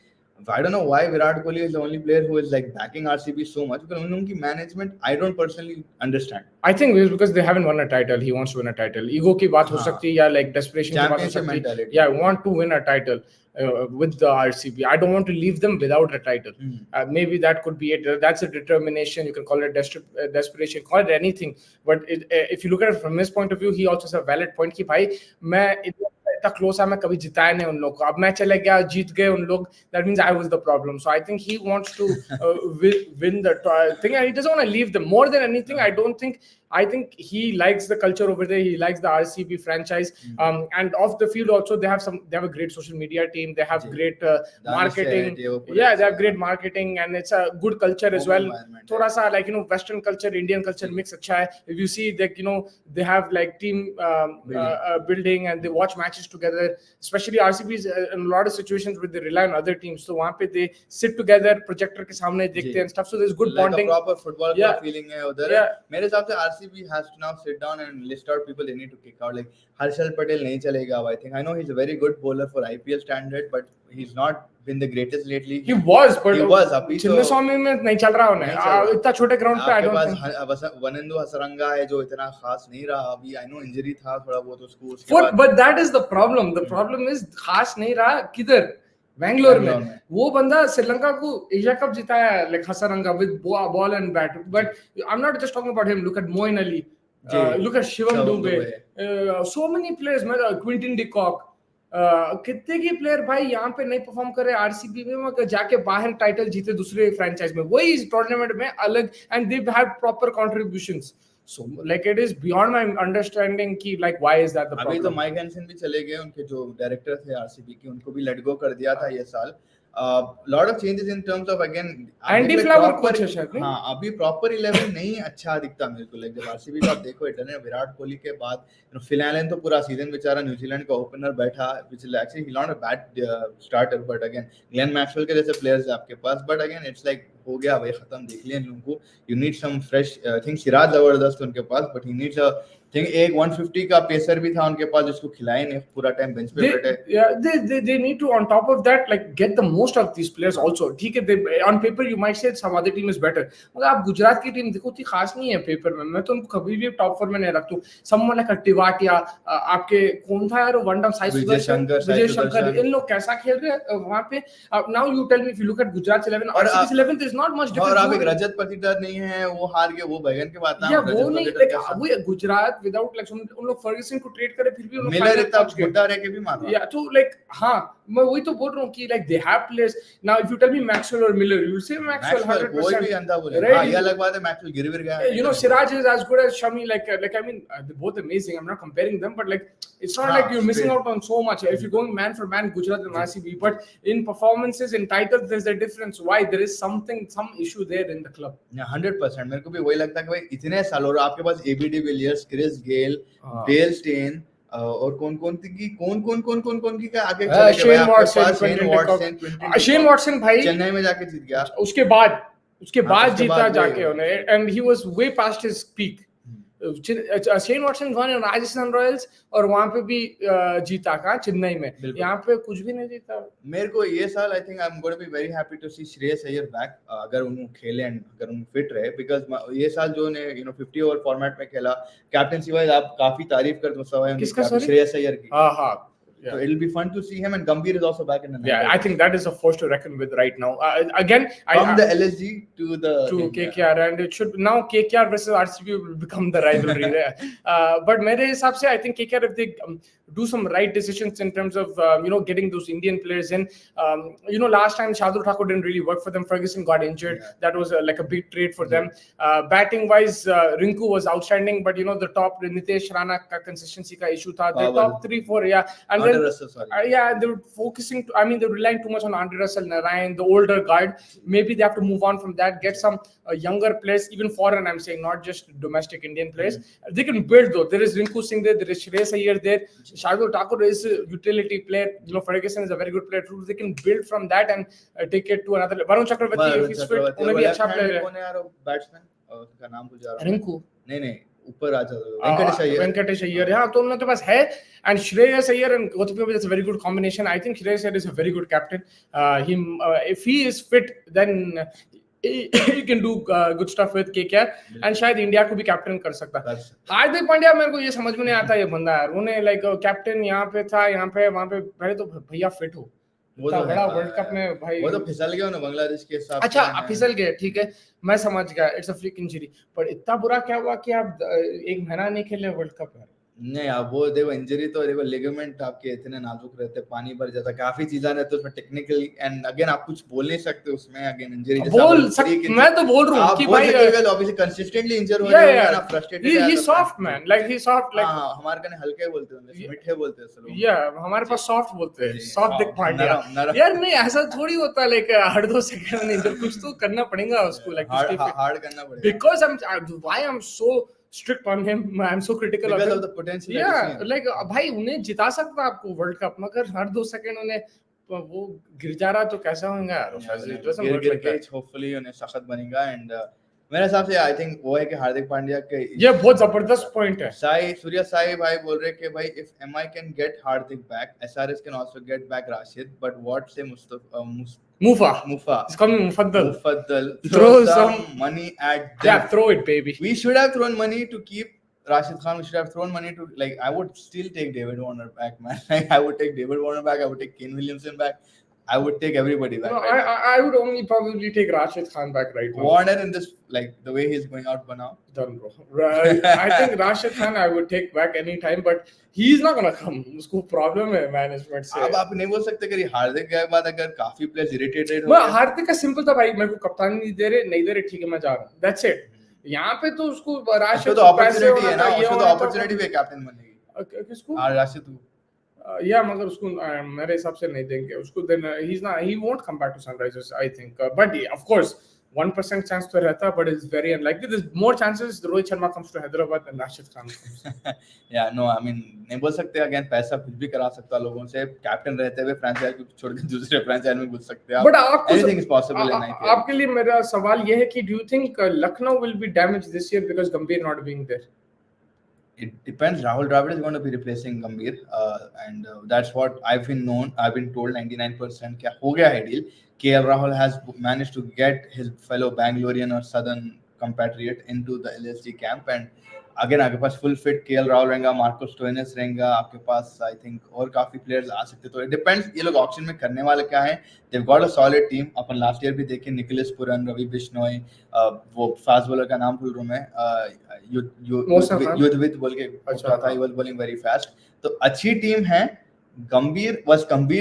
I don't know why Virat Kohli is the only player who is like backing RCB so much, because उनकी management I don't personally understand. I think it's because they haven't won a title. He wants to win a title. Ego की बात हो सकती है या like desperation की बात हो Championship सकती है. mentality. Yeah, I want to win a title with the RCB. I don't want to leave them without a title. Maybe that could be it. That's a determination. You can call it desperation. Call it anything. But if you look at it from his point of view, he also has a valid point कि भाई मैं इतना close है, मैं कभी जिताया नहीं उन लोग को, अब मैं चले गया जीत गए उन लोग, that means I was the problem. So I think he wants to win the thing, and he doesn't want to leave them. More than anything, I think he likes the culture over there. He likes the RCB franchise, and off the field also they have a great social media team. They have great marketing. Yeah, they have great marketing, and it's a good culture as well. थोड़ा सा like Western culture, Indian culture mix अच्छा है. If you see that they have like team building, and they watch matches together. Especially RCB is in a lot of situations where they rely on other teams. So वहाँ पे they sit together, projector के सामने देखते हैं and stuff. So there's good bonding. Like a proper football club feeling है उधर. मेरे हिसाब से RCB has to now sit down and list out people they need to kick out. Like Harshal Patel नहीं चलेगा. I think I know he's a very good bowler for IPL standard, but he's not been the greatest lately. He was, but he was अभी तो चिन्नस्वामी में नहीं चल रहा उन्हें. इतना छोटे ग्राउंड पे I don't think. वनेंदु हसरंगा है जो इतना खास नहीं रहा अभी. I know injury था थोड़ा बहुत उसको. But that is the problem. The problem is खास नहीं रहा किधर. बैंगलोर में वो बंदा श्रीलंका को एशिया कप जिताया like Hasaranga with ball and bat. But I'm not just talking about him. Look at Moeen Ali. Look at Shivam Dube. So many players. Quinton de Kock. कितने के प्लेयर भाई यहाँ पे नहीं परफॉर्म करे आरसीबी में, मगर जाके बाहर टाइटल जीते दूसरे फ्रेंचाइज में, वही इस टूर्नामेंट में अलग, and they have proper contributions. So like it is beyond my understanding कि like why is that the problem? अभी तो माइक हैंसन भी चले गए, उनके जो डायरेक्टर थे आरसीबी के, उनको भी लेट गो कर दिया था ये साल. lot of changes in terms of again Andy Flower coach है शायद. हाँ अभी प्रॉपर 11 नहीं अच्छा दिखता मेरे को. जब आरसीबी का आप देखो इतने विराट कोहली के बाद फिल एलन तो पूरा सीजन बेचारा न्यूजीलैंड का ओपनर बैठा, which is actually not a bad starter, but again Glenn Maxwell के जैसे प्लेयर्स आपके पास, but again it's like हो गया भाई खत्म, देख लिया इन लोगों को. You need some fresh think Siraj जबरदस्त उनके पास, but he needs a think एक 150 का पेसर भी था उनके पास जिसको खिलाए नहीं, पूरा टाइम बेंच पे बैठे. They need to on top of that like get the most of these players also. ठीक है, on paper you might say some other team is better, मगर आप गुजरात की टीम देखो, इतनी खास नहीं है पेपर में. मैं तो उनको कभी भी टॉप 4 में नहीं रखता हूँ. someone like टिवाटिया, आपके कौन था यार वन डाउन विजय शंकर, इन लोग कैसा खेल रहे हैं वहाँ पे. now you tell me if you look at Gujarat 11 और 11 there is not much difference. और आप एक रजत पाटीदार नहीं है, वो हार गए, वो बैगन के बात ना. या वो नहीं, वो गुजरात विदाउट लाइक उन लोग फर्ग्यूसन को ट्रेड करे फिर भी उन लोग मिलर इतना बुड्ढा रह के भी मार रहा. या तो लाइक हाँ मैं वही तो बोल रहा हूँ कि like they have players. Now if you tell me Maxwell और मिलर, यू से मैक्सवेल 100%. कोई भी अंधा बोले हां ये अलग बात है, मैक्सवेल गिर गया. You know Siraj is as good as Shami, like I mean they're both amazing, I'm not comparing them, but like it's not like you're missing out on so much if you're going man for man Gujarat and RCB. But in performances, in titles, there's a difference. Why? There is some issue there in the club. Yeah, 100%. मेरे को भी वही लगता है कि भाई इतने साल और आपके पास ABD Villiers, Chris Gayle, Dale Steyn और कौन की का आगे चले गए. शेन वॉटसन भाई चेन्नई में जाके जीत गया. उसके बाद जीता जाके उन्हें, and he was way past his peak. Shane Watson one Rajasthan Royals और वहां पे भी जीता कहाँ चेन्नई में, यहाँ पे कुछ भी नहीं जीता. मेरे को ये साल I think I am going to be very happy to see Shreyas Iyer back, अगर उन्होंने खेले एंड अगर उन्हें फिट रहे, बिकॉज ये साल जो ने 50 ओवर फॉर्मेट में खेला, कैप्टनसी वाइज आप काफी तारीफ करते हो श्रेयस अय्यर की. हाँ So it'll be fun to see him, and Gambhir is also back in the night. Yeah, I think that is a force to reckon with right now. Again, from the LSG to KKR, and it should now KKR versus RCB will become the rivalry there. But मेरे हिसाब से I think KKR, if they do some right decisions in terms of getting those Indian players in. Last time Shardul Thakur didn't really work for them. Ferguson got injured. Yeah. That was like a big trade for them. Batting wise, Rinku was outstanding, but the top Nitesh Rana ka consistency ka issue tha. The top 3-4, yeah. And then they were focusing. They were relying too much on Andre Russell, Narayan, the older guard. Maybe they have to move on from that. Get some younger players, even foreign. I'm saying not just domestic Indian players. They can build though. There is Rinku Singh there. There is Shreyas Iyer there. Shardul Thakur is a utility player. Ferguson is a very good player too. They can build from that and take it to another level. Varun Chakravarti, if he's fit, उन्हें भी अच्छा player है. कौन है यार batsman? उसका नाम भूल जा रहा हूं. Rinku. नहीं ऊपर आ जाता है वेंकटेश अय्यर, हाँ, तो उनके पास है. And Shreyas Iyer and Gautam Gambhir, that's a very good combination. I think Shreyas Iyer is a very good captain. If he is fit, then he can do good stuff with KKR, and शायद India को भी captain कर सकता है. हार्दिक पांड्या मेरे को ये समझ में नहीं आता ये बंदा यार. उन्हें लाइक कैप्टन यहाँ पे था, यहाँ पे वहाँ पे, पहले तो भैया फिट हो. वो तो बड़ा वर्ल्ड कप में भाई वो तो फिसल गया ना बांग्लादेश के साथ. अच्छा फिसल गए, ठीक है, मैं समझ गया, इट्स अ फ्रीक इंजरी. पर इतना बुरा क्या हुआ कि आप 1 महीना नहीं खेले वर्ल्ड कप में? नहीं, आप वो देखो इंजरी तो देखो, लिगामेंट आपके इतने नाजुक रहते, पानी भर जाता, काफी चीजें रहती उसमें टेक्निकली, एंड अगेन आप कुछ बोल नहीं सकते उसमें. अगेन इंजरी मैं तो बोल रहा हूं कि भाई ऑब्वियसली कंसिस्टेंटली इंजर हो रहे हैं ना, frustrated he soft man, like he soft, like हां हमारे कने हल्के बोलते हैं, मीठे बोलते हैं सर. या हमारे पास सॉफ्ट बोलते हैं, सॉफ्ट दिख पांड्या यार. नहीं ऐसा थोड़ी होता है, लाइक हर 2 सेकंड में इंजर, कुछ तो करना पड़ेगा उसको, लाइक हार्ड करना पड़ेगा. Because I am so strict on him, I am so critical because of the potential. Yeah, like भाई उन्हें जिता सकता आपको वर्ल्ड कप, मगर हर 2 सेकंड उन्हें वो गिर जा रहा तो कैसा होगा यार. गिर होपफुली उन्हें सख्त बनेगा. एंड मेरे हिसाब से आई थिंक वो है कि हार्दिक पांड्या के ये बहुत जबरदस्त पॉइंट है. सूर्या साई भाई बोल रहे कि भाई if MI can get Hardik back, SRS can also get back Rashid, but what से Mufa. It's called Mufaddal. Throw some money at them. Yeah, throw it, baby. We should have thrown money to keep Rashid Khan. We should have thrown money to, like, I would still take David Warner back, man. I would take David Warner back. I would take Kane Williamson back. I would take everybody back. No, I would only probably take Rashid Khan back right now. Warner in this, like the way he's going out for now. Done, bro. Right. I think Rashid Khan I would take back anytime, but he's not gonna come. उसको problem है management से. अब आप नहीं बोल सकते कि हार्दिक गए बाद अगर काफी प्लेयर्स इरिटेटेड हो गए. हार्दिक का सिंपल था भाई, मेरे को कप्तान नहीं दे रहे, ठीक है मैं जा रहा हूँ, that's it. यहाँ पे तो उसको राशिद तो अपॉर्चुनिटी है ना, उसको तो अपॉर्चुनिटी भी कैप्टन बनने की. किसको? राशिद या मगर उसको मेरे हिसाब से नहीं देंगे उसको. Then he won't come back to Sunrisers, I think, but of course 1% chance तो रहता, but it's very unlikely. There's more chances Rohit Sharma comes to Hyderabad than Rashid Khan comes. Yeah, no, I mean नहीं बोल सकते. Again पैसा कुछ भी करा सकता लोगों से, कैप्टन रहते हुए फ्रेंचाइज को छोड़ के दूसरे फ्रेंचाइज में घुस सकते हैं. But anything is possible in IPL. आपके लिए मेरा सवाल ये है कि do you think Lucknow will be damaged this year because Gambhir not being there? It depends. Rahul Dravid is going to be replacing Gambhir, and that's what I've been told 99% क्या हो गया है deal. KL Rahul has managed to get his fellow Bangalorean or Southern compatriot into the LSG camp, and again आपके पास full fit KL Rahul रहेगा, Marco Stoinis रहेगा, आपके पास I think और काफी प्लेयर्स आ सकते. तो इट डिपेंड्स ये लोग ऑक्शन में करने वाले क्या है. They have got a solid team. Upon last year भी देखे, निकोलस पुरन, रवि बिश्नोई, वो फास्ट बॉलर का नाम भूल रहा हूं मैं, युद्धविद बोल के अच्छा था, he was bowling very fast. तो अच्छी टीम है. गंभीर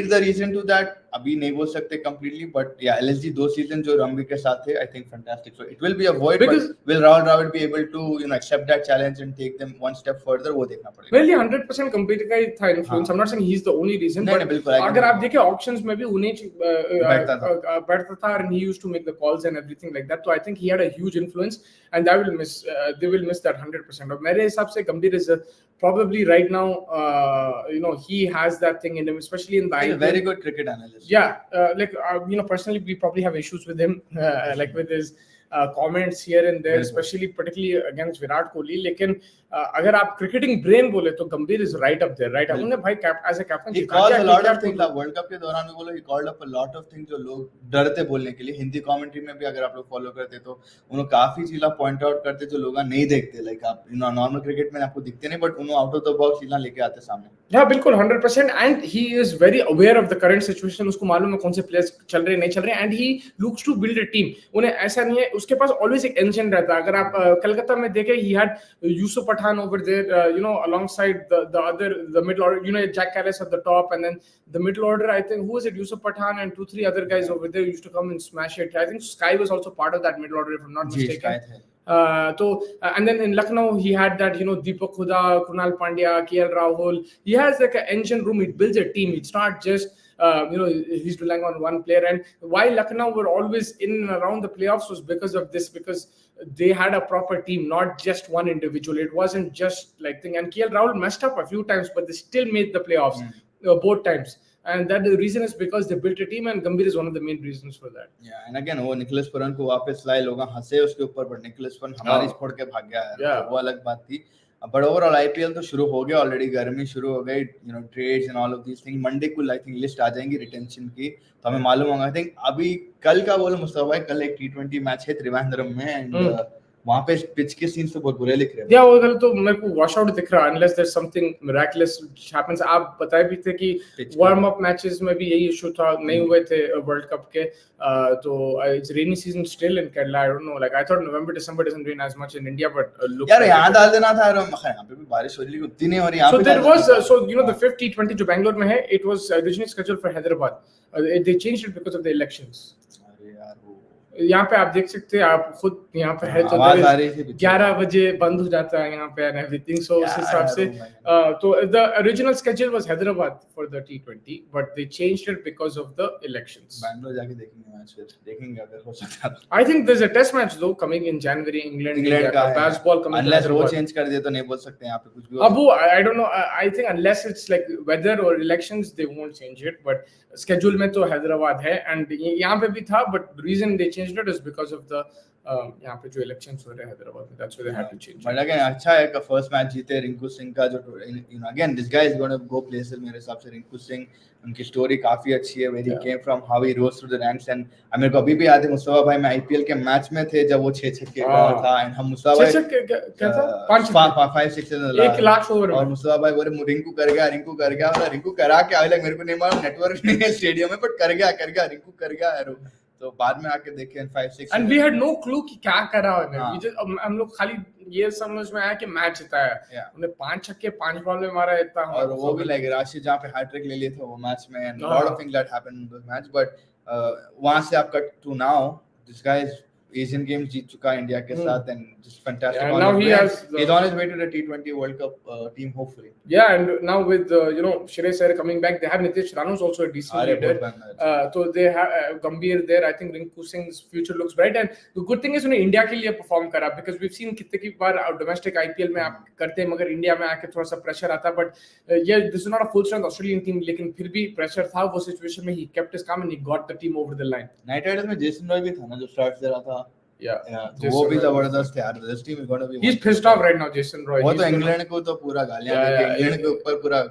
द रीजन टू दैट अभी नहीं बोल सकते completely, but yeah, LSG 2 season जो रंबी के साथ थे, I think fantastic. So it will be a void, because but will Rahul Dravid be able to accept that challenge and take them one step further, वो देखना पड़ेगा. Well, 100% Gambhir का ही था influence. I'm not saying he's the only reason, but अगर आप देखें auctions में भी उन्हें बैठता था and he used to make the calls and everything like that. So I think he had a huge influence, and they will miss that 100%. और मेरे हिसाब से Gambhir is probably right now, he has that thing in him, especially in the IPL. He's a very good cricket analyst. Yeah, personally we probably have issues with him, like with his comments here and there, particularly against Virat Kohli. लेकिन अगर आप cricketing brain बोले तो गंभीर is right up there, right? उन्हें भाई as a captain he called a lot of things. World cup के दौरान भी बोलो, he called up a lot of things जो लोग डरते बोलने के लिए. हिंदी कमेंट्री में भी अगर आप लोग फॉलो करते तो उन्होंने काफी चीजें पॉइंट आउट करते जो लोग नहीं देखते. लाइक आप नॉर्मल क्रिकेट में आपको दिखते नहीं, बट उन्होंने आउट ऑफ द बॉक्स चीजें लेके आते सामने. हाँ बिल्कुल 100%, and he is very aware of the current situation. उसको मालूम है कौन से प्लेयर्स चल रहे नहीं चल रहे, and he looks to build a team. उन्हें ऐसा नहीं है, उसके पास always एक engine रहता है. अगर आप कलकत्ता में देखें, he had Yusuf Pathan over there, alongside the middle order, Jack Callis at the top, and then the middle order, I think, who was it? Yusuf Pathan and 2-3 other guys over there used to come and smash it. I think Sky was also part of that middle order, if I'm not mistaken. And then in Lucknow he had that, Deepak Huda, Krunal Pandya, KL Rahul. He has like an engine room. He builds a team. It's not just he's relying on one player. And why Lucknow were always in and around the playoffs was because of this, because they had a proper team, not just one individual. It wasn't just like thing. And KL Rahul messed up a few times, but they still made the playoffs both times. and that the reason is because they built a team, and Gambhir is one of the main reasons for that. Yeah, and again वो Nicholas Pooran को वापस लाए, लोग हंसे उसके ऊपर, but Nicholas Pooran हमारी छोड़ के भाग गया है, Yeah. तो वो अलग बात थी. But overall IPL तो शुरू हो गया ऑलरेडी, गर्मी शुरू हो गई, trades and all of these things. Monday को I think लिस्ट आ जाएंगी रिटेंशन की, तो हमें मालूम होगा. I think अभी कल का बोलो मुस्तफा भाई, कल एक T20 मैच है त्रिवेंद्रम में, and वहाँ पे पिच के सीन्स तो बहुत बुरे लिख रहे हैं. या वो गल तो मेरे को वॉश आउट दिख रहा, unless there's something miraculous which happens. आप बताए भी थे कि वार्म अप मैचेस में भी यही इशू था, नहीं हुए थे वर्ल्ड कप के, तो it's rainy season still in Kerala. I don't know, like I thought November December doesn't rain as much in India, but look यार यहाँ डाल देना था, यहाँ पे भी बारिश हो रही है, उतनी नहीं हो रही यहाँ पे. So there was so the fifth T20 जो बैंगलोर में है, it was originally scheduled for Hyderabad. They changed it because of the elections. यहाँ पे आप देख सकते हैं, आप खुद यहाँ पे है तो 11 बजे बंद हो जाता है यहाँ पे and everything, so उस हिसाब से तो the original schedule was Hyderabad for the T20, but they changed it because of the elections. Bangalore जाके देखेंगे मैच, फिर देखेंगे अगर हो सकता है. I think there's a test match though coming in January, England का baseball coming. Unless वो change कर दिए तो नहीं बोल सकते यहाँ पे कुछ भी. अब वो I don't know, I think unless it's like weather or elections they won't change it, but schedule में तो हैदराबाद है, and यहाँ पे भी था, but the reason they changed it is because of the यहाँ पे जो इलेक्शंस हो रहे हैं हैदराबाद में, that's why they had to change. But again अच्छा है कि फर्स्ट मैच जीते रिंकू सिंह का, जो again this guy is going to go places. मेरे हिसाब से रिंकू सिंह, उनकी स्टोरी काफी अच्छी है, where he came from, how he rose through the ranks, and मेरे को अभी भी याद है मुस्तफा भाई, मैं आईपीएल के मैच में थे जब वो 6 छक्के मारा था, and हम मुस्तफा भाई 6 क्या था 5 6 1 लाख ओवर, और मुस्तफा भाई बोले रिंकू कर गया, और रिंकू करा के आए, मेरे को नहीं मालूम, नेटवर्क नहीं है स्टेडियम में, बट कर गया रिंकू कर गया है. तो बाद में आके देखे 5 6 and we had no clue कि क्या करा है. हम लोग खाली ये समझ में आया कि मैच जिताया, उन्हें 5 छक्के 5 बॉल में मारा इतना, और वो भी लाइक राशि जहाँ पे हैट्रिक ले लिए थे वो मैच में, and lot of things that happened in those match. But वहाँ से आप cut to now, this guy is Asian Games जीत चुका है इंडिया के साथ, and just fantastic. Yeah, now he's on his way to the T20 World Cup team hopefully. Yeah, and now with Shreyas Iyer coming back, they have Nitish Rano's also a decent leader. So they have Gambhir there. I think Rinku Singh's future looks bright, and the good thing is India के लिए perform करा, because we've seen कितने की बार domestic IPL में आप करते हैं, मगर इंडिया में आके थोड़ा सा pressure आता, but yeah, this is not a full strength Australian team, लेकिन फिर भी pressure था वो situation में, he kept his calm and he got the team over the line. Night Riders में जेसन रॉय भी था ना, जो स्टार्ट दे रहा था. Yeah, वो भी जबरदस्त है यार. This team is going to be. He's pissed off right now, Jason Roy. वो तो इंग्लैंड को तो पूरा गालियां देके, इंग्लैंड के ऊपर पूरा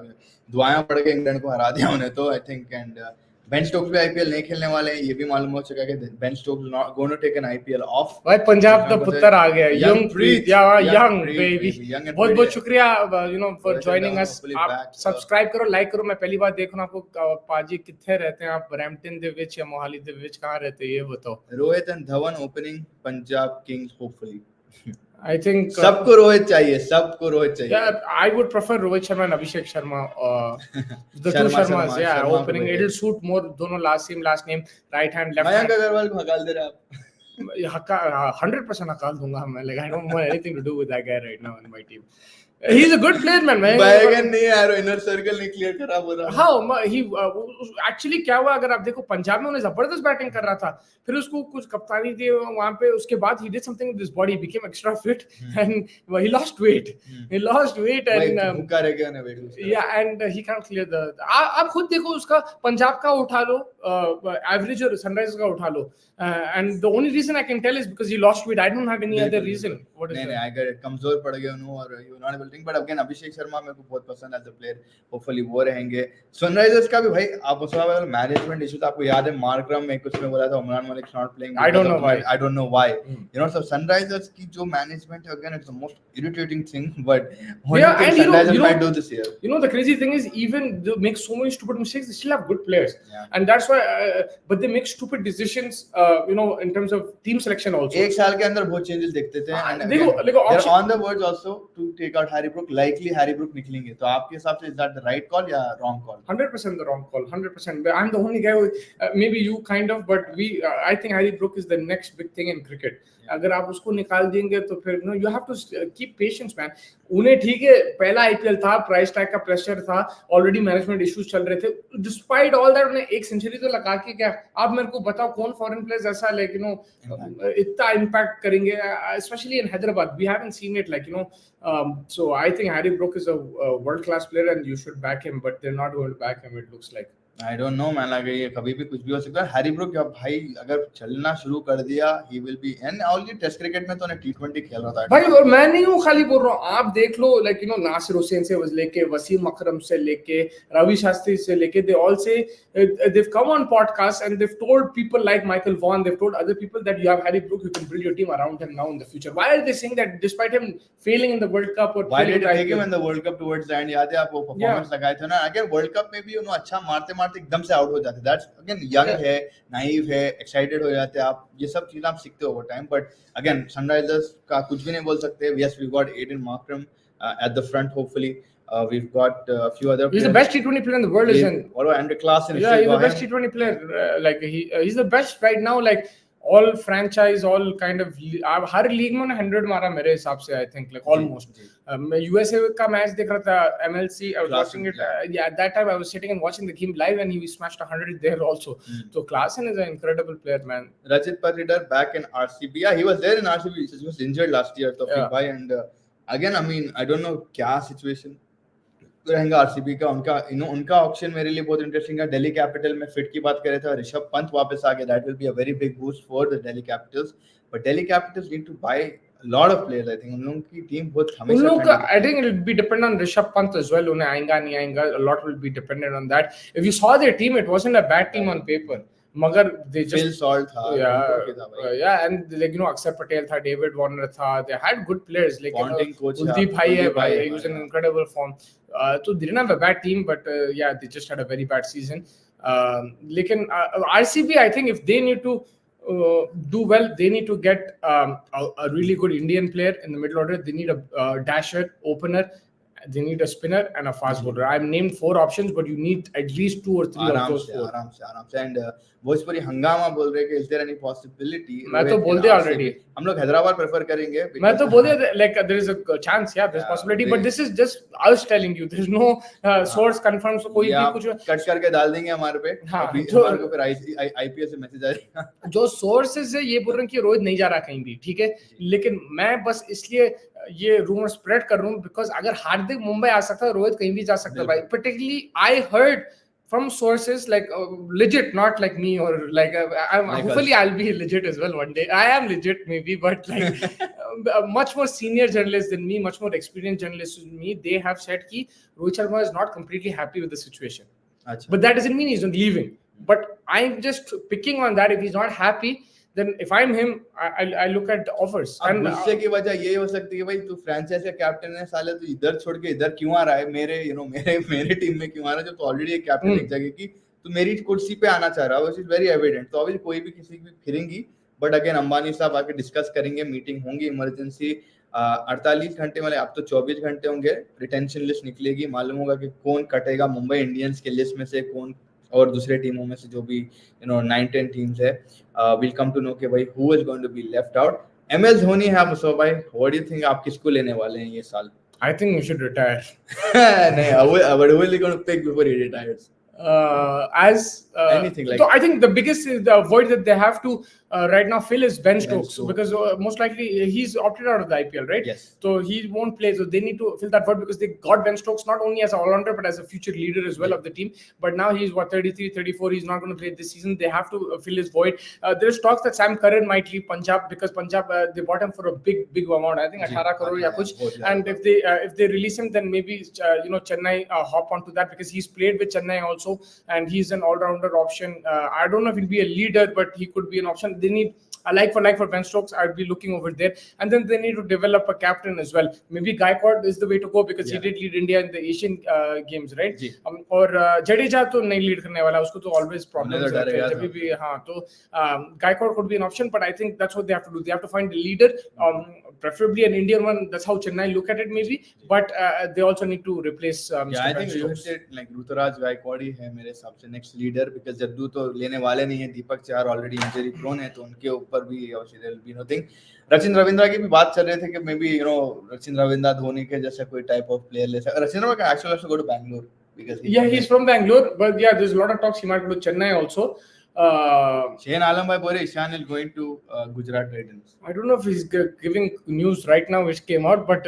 दुआएं पड़ के इंग्लैंड को हरा दिया उन्हें तो, I think. And Ben Stokes भी आईपीएल नहीं खेलने वाले हैं, ये भी मालूम हो चुका है कि Ben Stokes not going to take an IPL off. भाई पंजाब का पुत्र आ गया, यंग प्रीत, यंग बेबी. बहुत शुक्रिया फॉर जॉइनिंग अस. आप सब्सक्राइब करो, लाइक करो. मैं पहली बार देख रहा हूं आपको. पाजी कितने रहते हैं आप, ब्रैम्पटन दे विच या मोहाली दे विच, कहां रहते हैं ये बताओ. Rohit and Dhawan opening Punjab Kings hopefully. I think सबको रोहित चाहिए. Yeah, I would prefer Rohit Sharma and Abhishek Sharma. The two Sharmas, yeah, opening. It'll suit more. दोनों last name, right hand, left hand. Mayank Agarwal को हकाल दे रहे आप. 100% हकाल दूंगा मैं. Like I don't want anything to do with that guy right now in my team. He's a good player, man. बैगन नहीं यार, inner circle नहीं क्लियर करा बोला. हाँ, he actually क्या हुआ, अगर आप देखो पंजाब में उन्हें जबरदस्त बैटिंग कर रहा था, फिर उसको कुछ कप्तानी थी वहाँ पे, उसके बाद he did something with his body, became extra fit, and he lost weight. and भूखा रह गया ना weight. Yeah, and he can't clear the. आप खुद देखो, उसका पंजाब का उठा लो, एवरेज और सनराइजर्स का उठा लो, and the only reason I can tell is because he lost weight. I don't have any other reason. What is नहीं, I get it. कमजोर पड़ गए उन्होंने, और you not able to. But again, Abhishek Sharma मेरे को बहुत पसंद है एज अ प्लेयर. होपफुली वो रहेंगे. सनराइजर्स का भी भाई, आप उसका मैनेजमेंट इशू था, आपको याद है मार्क्रम में कुछ में बोला था Umran Malik not playing. I don't know why. So Sunrisers की जो मैनेजमेंट है, again, it's the most irritating thing, but yeah, and Sunrisers might do this year. The crazy thing is, even they make so many stupid mistakes, they still have good players. And that's why but they make stupid decisions in terms of team selection also. एक साल के अंदर बहुत changes देखते थे, and देखो they're on the verge also to take out Harry Brook. Likely Harry Brook निकलेंगे, तो आपके हिसाब से is that the right call या wrong call? 100% the wrong call. 100%. I'm the only guy who, maybe you kind of, but I think Harry Brook is the next big thing in cricket. अगर आप उसको निकाल देंगे तो फिर you have to keep patience, man. उन्हें ठीक है, पहला आईपीएल था, प्राइस टैग का प्रेशर था, ऑलरेडी मैनेजमेंट इश्यूज चल रहे थे. डिस्पाइट ऑल दैट उन्हें एक सेंचुरी तो लगा के क्या. आप मेरे को बताओ कौन फॉरेन प्लेयर्स ऐसा इतना इम्पैक्ट करेंगे, specially in Hyderabad. We haven't seen it, so I think Harry Brook is a world class player and you should back him, but they're not going to back him, it looks like. I don't know man, like ये कभी भी कुछ भी हो सकता है. Harry Brook या भाई अगर चलना शुरू कर दिया he will be, and only test cricket में तो ने T20 खेल रहा था भाई. और मैं नहीं हूँ खाली बोल रहा हूँ, आप देख लो लाइक नासिर हुसैन से लेके वसीम अकरम से लेके रवि शास्त्री से लेके they all say they've come on podcasts and they've told people like Michael Vaughan, they've told other people that you have Harry Brook, you can build your team around him now in the future. Why are they saying that despite him failing in the World Cup or why failing did in they the take him IPL? in the World Cup towards the end? याद है आपको performance लगाए थे ना, again world cup में भी उन्होंने अच्छा मारते मारते एकदम से आउट हो जाते. दैट्स अगेन यंग है, नाइव है, एक्साइटेड हो जाते हैं आप, ये सब चीजें आप सीखते हो over time. But again Sunrisers का कुछ भी नहीं बोल सकते. Yes we got Aiden Markram at the front hopefully. We've got a few other players. He's the best T20 player in the world, isn't? Or Andre Klassen. Yeah, he's the best T20 player. Like he's the best right now. Like all franchise, all kind of her league में उन्हें 100 मारा मेरे हिसाब से. I think like almost. मैं USA का match देख रहा था, MLC. I was watching it. Yeah, at that time I was sitting and watching the game live, and he smashed 100 there also. So Klassen is an incredible player, man. Rajat Patidar back in RCB. Yeah, he was there in RCB. He was injured last year, Tawfiq bhai, and again, I mean, I don't know क्या situation रहेगा RCB का. उनका option मेरे लिए बहुत interesting है. Delhi capital में fit की बात कर रहे थे, ऋषभ पंत वापस आ गया. That will be a very big boost for the Delhi Capitals. But Delhi Capitals need to buy lot of players. I think उन लोगों की टीम बहुत हमेशा उन लोगों का I think it will be dependent on Rishabh Pant as well. उन्हें आएगा नहीं आएगा, a lot will be dependent on that. If you saw their team, it wasn't a bad team on paper. मगर they just Phil Salt था, yeah, and like अक्षर पटेल था, David Warner था. They had good players. Like Kuldeep भाई है, he was in incredible form. So they didn't have a bad team, but yeah, they just had a very bad season. लेकिन RCB, I think if they need to do well, they need to get a really good Indian player in the middle order. They need a dasher, opener. They need a spinner and a fast bowler. I've named 4 options, but you need at least 2 or 3 of those 4. आराम से. And Bhojpuri हंगामा बोल रहे कि is there any possibility? मैं तो बोल दिया already. हम लोग हैदराबाद प्रेफर करेंगे. मैं तो बोल दिया like there is a chance, yeah, there's possibility, but this is just us telling you. There's no source confirmed. So कोई भी कुछ कट करके डाल देंगे हमारे पे. हमारे को फिर IPL से मैसेज आएगा. जो सोर्सेज है ये बोल रहे हैं कि रोहित नहीं जा रहा कहीं भी, ठीक है. लेकिन मैं बस इसलिए ये रूमर स्प्रेड कर रहा हूँ बिकॉज अगर हार्दिक मुंबई आ सकता है, रोहित कहीं भी जा सकता है भाई. particularly I heard from sources like legit, not like me or like hopefully I'll be legit as well one day. I am legit maybe, but like much more senior journalists than me, much more experienced journalists than me, they have said ki Rohit Sharma is not completely happy with the situation. Achha. But that doesn't mean he's not leaving. But I'm just picking on that. If he's not happy, then if I'm him, I look at offers. And गुस्से की वजह ये हो सकती है भाई, तू franchise का कैप्टन है साले, तू इधर छोड़ के इधर क्यों आ रहा है, मेरे टीम में क्यों आ रहा है, जब तो ऑलरेडी एक कैप्टन एक जगह की तू मेरी कुर्सी पे आना चाह रहा है, व्हिच इज वेरी एविडेंट. तो अभी कोई भी किसी की फिरेंगी. बट अगेन अंबानी साहब आके डिस्कस करेंगे, मीटिंग होंगी इमरजेंसी. 48 घंटे मतलब अब तो 24 घंटे होंगे, रिटेंशन लिस्ट निकलेगी, मालूम होगा कि कौन कटेगा मुंबई इंडियंस के लिस्ट में से, कौन और दूसरे टीमों में से जो भी 9-10 टीम्स है. विल कम टू नो कि भाई who is going to be left out. MS Dhoni है मुस्तफा भाई, व्हाट डू यू थिंक, आप किसको लेने वाले हैं ये साल? I think he should retire. नहीं, I would really going to pick before he retires. Anything like. So I think the biggest is the void that they have to right now fill is Ben Stokes, because most likely he's opted out of the IPL, right? Yes. So he won't play. So they need to fill that void because they got Ben Stokes not only as an all-rounder but as a future leader as well of the team. But now he's 33, 34. He's not going to play this season. They have to fill his void. There's talks that Sam Curran might leave Punjab because Punjab they bought him for a big amount. I think 18 crore ya kuch. And if they release him, then maybe Chennai hop onto that because he's played with Chennai also, and he's an all-rounder option. I don't know if he'll be a leader, but he could be an option. They need a like for Ben Stokes. I'd be looking over there, and then they need to develop a captain as well. Maybe Gaikwad is the way to go because he did lead India in the Asian games, right? और जडेजा तो नहीं lead करने वाला, उसको तो always problems रहते हैं जब भी. हाँ, तो Gaikwad could be an option, but I think that's what they have to do. They have to find a leader, preferably an Indian one. That's how Chennai look at it maybe, but they also need to replace I think you said like Ruturaj Gaikwad ही है मेरे हिसाब से next leader, because Jaddu तो लेने वाले नहीं है, दीपक चार already injury prone है, तो उनके ऊपर भी there will be nothing. Rachin Ravindra की भी बात चल रहे थे कि maybe रचिन रविंद्रा धोनी के जैसा कोई type of player ले सकता. Rachin Ravindra actually has to go to Bangalore because he's from Bangalore, but there's a lot of talks he might go to Chennai also. Shane Alam bhai bole Ishan is going to Gujarat Titans. I don't know if he's giving news right now which came out, but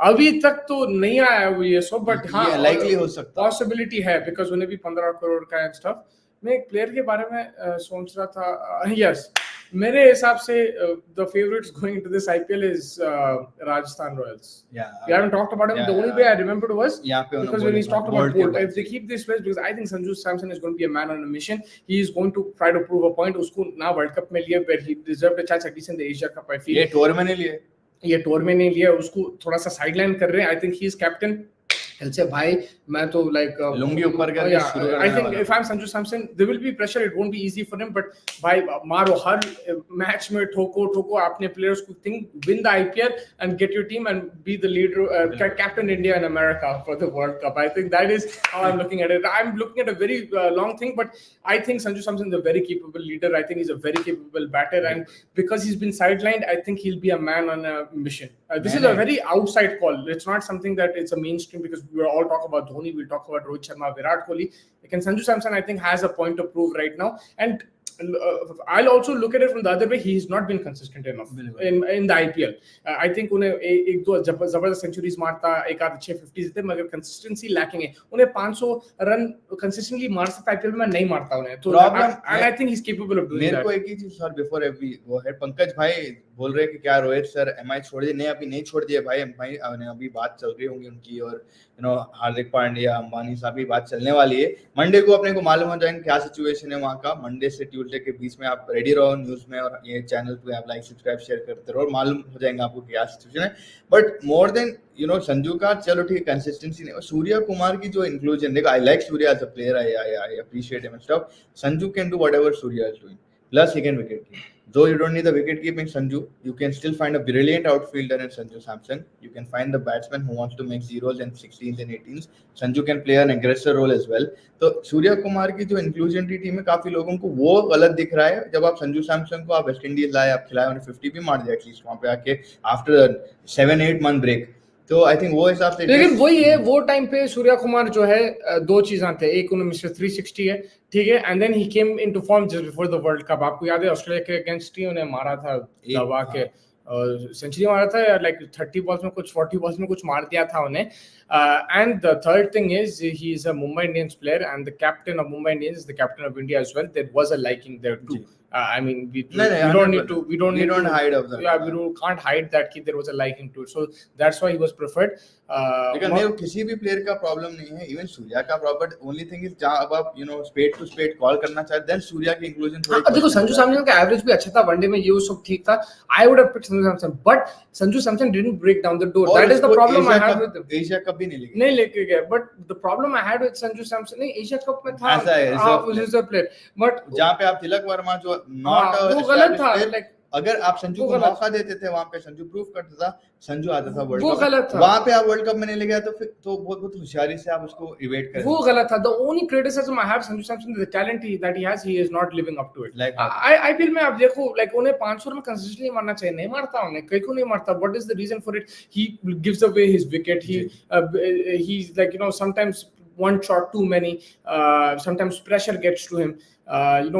अभी तक तो नहीं आया है वो ये सब, but हाँ likely हो सकता है। पॉसिबिलिटी है, बिकॉज उन्हें भी 15 करोड़ का एंड स्टफ। मैं एक प्लेयर के बारे में सोच रहा था, यस, मेरे हिसाब से the favorites going into this IPL is Rajasthan Royals. Yeah, We haven't talked about him. The only way I remembered was because when he's talked about Bolt, if they keep this place, because I think Sanju Samson is going to be a man on a mission. He is going to try to prove a point. उसको ना World Cup में लिया, where he deserved a chance at least in the Asia Cup, I feel. ये tour में नहीं लिए, ये tour में नहीं लिया, उसको थोड़ा सा साइडलाइन कर रहे हैं। I think he is captain. Say भाई मैं तो लाइक लुंगी ऊपर करके I think if I am Sanju Samson there will be pressure, it won't be easy for him, but भाई मारो हर मैच में, ठोको अपने प्लेयर्स को, think win the IPL and get your team and be the leader, captain India and America for the world cup. I think that is how I am looking at it. I am looking at a very long thing, but I think Sanju Samson is a very capable leader. I think he is a very capable batter, and because he is been sidelined, I think he will be a man on a mission. This is a very outside call. It's not something that it's a mainstream, because we all talk about Dhoni, we'll talk about Rohit Sharma, Virat Kohli. Again, Sanju Samson, I think, has a point to prove right now. And I'll also look at it from the other way. He's not been consistent enough in the IPL. I think उन्हें एक दो जबरदस्त centuries मारता, एक आध 650 थे, मगर consistency lacking है। उन्हें 500 रन कंसिस्टेंटली मार सकता आईपीएल में, नहीं मारता उन्हें। तो and I think he's capable of doing that. मेरे को एक ही चीज सर, बिफोर एवरी वो है, पंकज भाई बोल रहे हैं कि क्या रोहित सर एमआई छोड़ दिए? नहीं, अभी नहीं छोड़ दिए भाई एमआई, अभी बात चल रही होंगी उनकी, और हार्दिक पांड्या, अंबानी साहब की बात चलने वाली है। मंडे को अपने को मालूम हो जाएगा क्या सिचुएशन है वहाँ का। मंडे से ट्यूसडे के बीच में आप रेडी रहो न्यूज में, और ये चैनल पे आप लाइक सब्सक्राइब शेयर करते रहो, मालूम हो जाएगा आपको क्या सिचुएशन है। बट मोर देन संजू का, चलो ठीक है कंसिस्टेंसी नहीं, सूर्या कुमार की जो इंक्लूजन, देखो I like Surya as a player, I appreciate him and stuff. Sanju can do whatever Surya is doing, plus he can wicket keep. Though you don't need the wicket keeping Sanju, you can still find a brilliant outfielder in Sanju Samson. You can find the batsman who wants to make zeros and 16s and 18s. Sanju can play an aggressor role as well. तो सूर्या कुमार की जो inclusion की team है, काफी लोगों को वो गलत दिख रहा है। जब आप संजू सैमसन को आप वेस्ट इंडीज लाए, आप खिलाए, उन्हें 50 भी मार दिया एटलीस्ट वहां पे आके आफ्टर 7-8 मंथ ब्रेक। तो आई थिंक वो हिसाब से, लेकिन वही है, वो टाइम पे सूर्या कुमार जो है, दो चीजें थे, एक उन्हें मिस्टर 360 है, ठीक है, and then he came into form just before the world cup. आपको याद है ऑस्ट्रेलिया के अगेंस्ट ही उन्हें मारा था, दबा के सेंचुरी मारा था, लाइक 30 बॉल्स में कुछ 40 बॉल्स में कुछ मार दिया था उन्हें। And the third thing is he is a Mumbai Indians player, and the captain of Mumbai Indians is the captain of India as well. There was a liking there too. I mean, we don't need to hide of that. Yeah, can't hide that there was a liking to it. So that's why he was preferred. लेकिन मेरे किसी भी player का problem नहीं है, even Surya का problem. Only thing is जहां अब आप स्पेड टू स्पेड कॉल करना चाहते, देन सूर्या की इंक्लूजन थोड़ी। देखो संजू सैमसन का एवरेज भी अच्छा था वनडे में, ये सब ठीक था। I would have picked Sanju Samson, but Sanju Samson didn't break down the door. That is the problem I have with Asia cup भी नहीं लेके गए। But the problem I had with Sanju Samson, नहीं एशिया कप में था, रिजर्व प्लेयर, बट जहां पे आप तिलक वर्मा जो नॉट वो गलत था। लाइक अगर आप संजू को मौका देते थे, वहां पे संजू प्रूव करता था, संजू आता था वर्ल्ड कप, वो गलत था। वहां पे आप वर्ल्ड कप में नहीं ले गया, तो फिर तो बहुत होशियारी से आप उसको इवेट करें, वो गलत था। The only criticism I have Sanju Samson, the talent that he has, he is not living up to it. Like I feel में आप देखो, लाइक उन्हें 500 में कंसिस्टेंटली मारना चाहिए, नहीं मारता उन्हें, कहीं को नहीं मारता। What is the reason for it? He gives away his wicket, he is like sometimes one shot too many, sometimes pressure gets to him,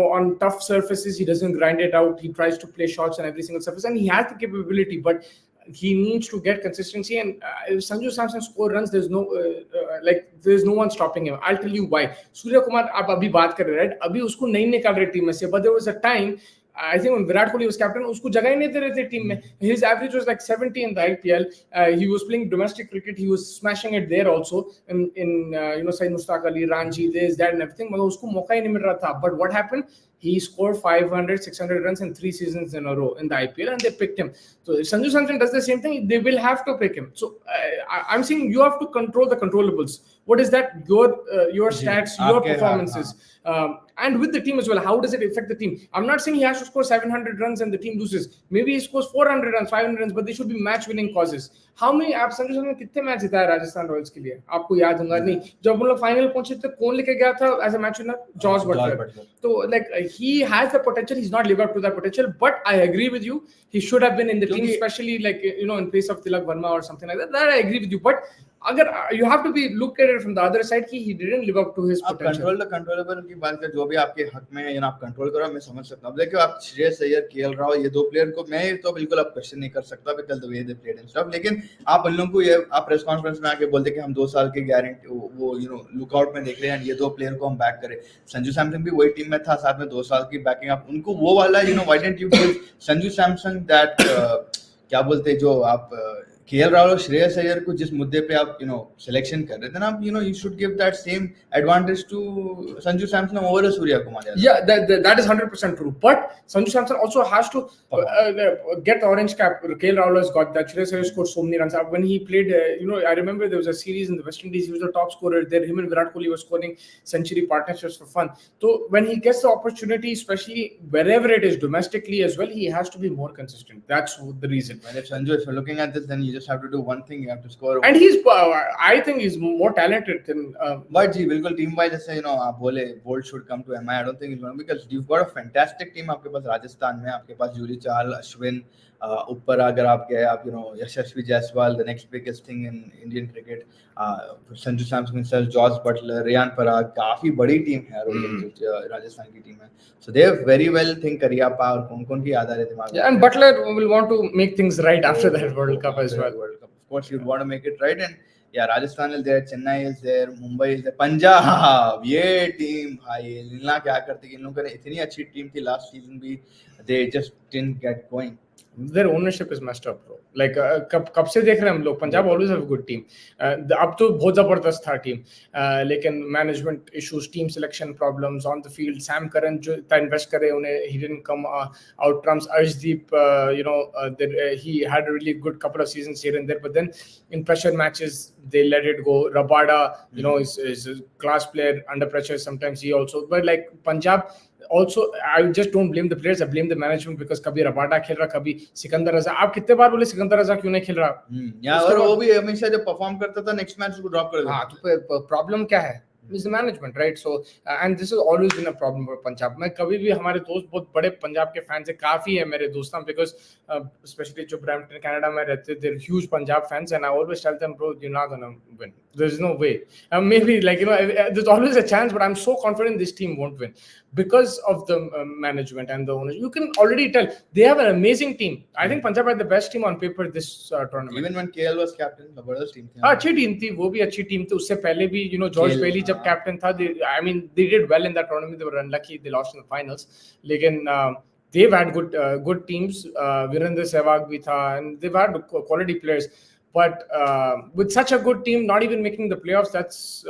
on tough surfaces he doesn't grind it out, he tries to play shots on every single surface, and he has the capability, but he needs to get consistency. And if Sanju Samson score runs, there's no one stopping him. I'll tell you why. Surya Kumar आप अभी बात कर रहे हैं, right? अभी उसको नहीं निकाल रहे टीम में से, but there was a time, I think when Virat Kohli was captain, उसको जगह ही नहीं दे रहे थे टीम में। His average was like 70 in the IPL. He was playing domestic cricket. He was smashing it there also in Saeed Mushtaq Ali, Ranji, this, that, and everything. मगर उसको मौका ही नहीं मिल रहा था। But what happened? He scored 500, 600 runs in 3 seasons in a row in the IPL, and they picked him. So if Sanju Samson does the same thing, they will have to pick him. So I'm saying you have to control the controllables. What is that? Your stats, your performances. And with the team as well, how does it affect the team? I'm not saying he has to score 700 runs and the team loses. Maybe he scores 400 runs, 500 runs, but they should be match-winning causes. How many? आप संजू सैमसन कितने match जिताए Rajasthan Royals के लिए? आपको याद होगा नहीं? जब हम लोग फाइनल पहुंचे थे, कौन लेके गया था as a match winner? George Buttler. तो like he has the potential, he's not lived up to that potential. But I agree with you, he should have been in the team, especially like in place of Tilak Verma or something like that. That I agree with you. But अगर you have to be look at it from the other side कि he didn't live up to his आप potential. Control the controllable की बात कर, जो भी आपके हक में है, आप कंट्रोल करो, मैं समझ सकता हूँ। अब देखो, आप श्रेयस अय्यर, केएल राहुल, ये दो प्लेयर को मैं तो बिल्कुल अब क्वेश्चन नहीं कर सकता because the way they played and stuff, लेकिन आप उन लोगों को ये आप प्रेस कॉन्फ्रेंस में आके बोलते कि हम 2 साल की गारंटी वो लुकआउट में देख रहे हैं, ये दो प्लेयर को हम बैक करें। संजू सैमसन भी वही टीम में था, साथ में 2 साल की बैकिंग, आप उनको वो वाला why didn't you give Sanju Samson that क्या बोलते हैं, जो आप केएल राहुल और श्रेयस अय्यर को जिस मुद्दे पे आप सिलेक्शन कर रहे थे ना, आप you should give that same advantage to Sanju Samson over Surya Kumar Yadav. Yeah, that is 100% true. But Sanju Samson also has to get the orange cap. KL Rahul has got that. Shreyas Iyer scored so many runs. When he played, I remember there was a series in the West Indies. He was the top scorer there. Him and Virat Kohli were scoring century partnerships for fun. So when he gets the opportunity, especially wherever it is domestically as well, he has to be more consistent. That's the reason. Well, if you're looking at this, then you just have to do one thing. You have to score. And I think he's more talented than. But जी बिल्कुल team wise जैसे आप बोले Boult should come to MI, I don't think it's going, because you got a fantastic team आपके पास राजस्थान में, आपके पास Yuri चाहल, अश्विन, ऊपर अगर आप गए आप Yashasvi Jaiswal, the next biggest thing in Indian cricket, Sanju Samson sir, जॉर्ज बटलर, रियान पराग, काफी बड़ी टीम है राजस्थान की टीम है। So they have very well think Cariappa और कौन की याद आ रही है दिमाग में, and Butler will want to make things right after that World Cup as well. World Cup, of course you'd want to make it right, and yeah, Rajasthan is there, Chennai is there, Mumbai is there, Punjab, ये team भाई लीला क्या करती, इन लोगों ने इतनी अच्छी team थी last season भी, they just didn't get going. Their ownership is messed up, bro. Like कब से देख रहे हैं हम लोग, Punjab always have a good team. अब तो बहुत जबरदस्त था टीम, लेकिन management issues, team selection problems on the field, Sam Curran जो इतना इन्वेस्ट करे उन्हें, he didn't come out trumps. Arshdeep, he had a really good couple of seasons here and there, but then in pressure matches they let it go. Rabada, is a class player under pressure sometimes he also, but like Punjab also, I just don't blame the players, I blame the management, because कभी Rabada खेल रहा, कभी सिकंदर रजा, आप कितने बार बोले सिकंदर रजा क्यों नहीं खेल रहा, या और वो भी हमेशा जब परफॉर्म करता था नेक्स्ट मैच उसको ड्रॉप कर देता। हाँ, तो प्रॉब्लम क्या है, is the management, right? So and this has always been a problem for Punjab. मैं कभी भी, हमारे दोस्त बहुत बड़े पंजाब के फैंस है, काफी है मेरे दोस्त, because especially जो ब्रैम्पटन कनाडा में रहते, they're huge Punjab fans, and I always tell them, bro, you're not gonna win, there's no way. Maybe like there's always a chance, but I'm so confident this team won't win because of the management and the owners. You can already tell they have an amazing team. I think Punjab had the best team on paper this tournament. Even when KL was captain, जबरदस्त team थी। अच्छी team थी, वो भी अच्छी team थी, उससे पहले भी जॉर्ज बेली जब कैप्टन था, they did well in that tournament. They were unlucky, they lost in the finals, लेकिन they've had good teams. Virender Sehwag भी था, and they've had quality players, but with such a good team not even making the playoffs, that's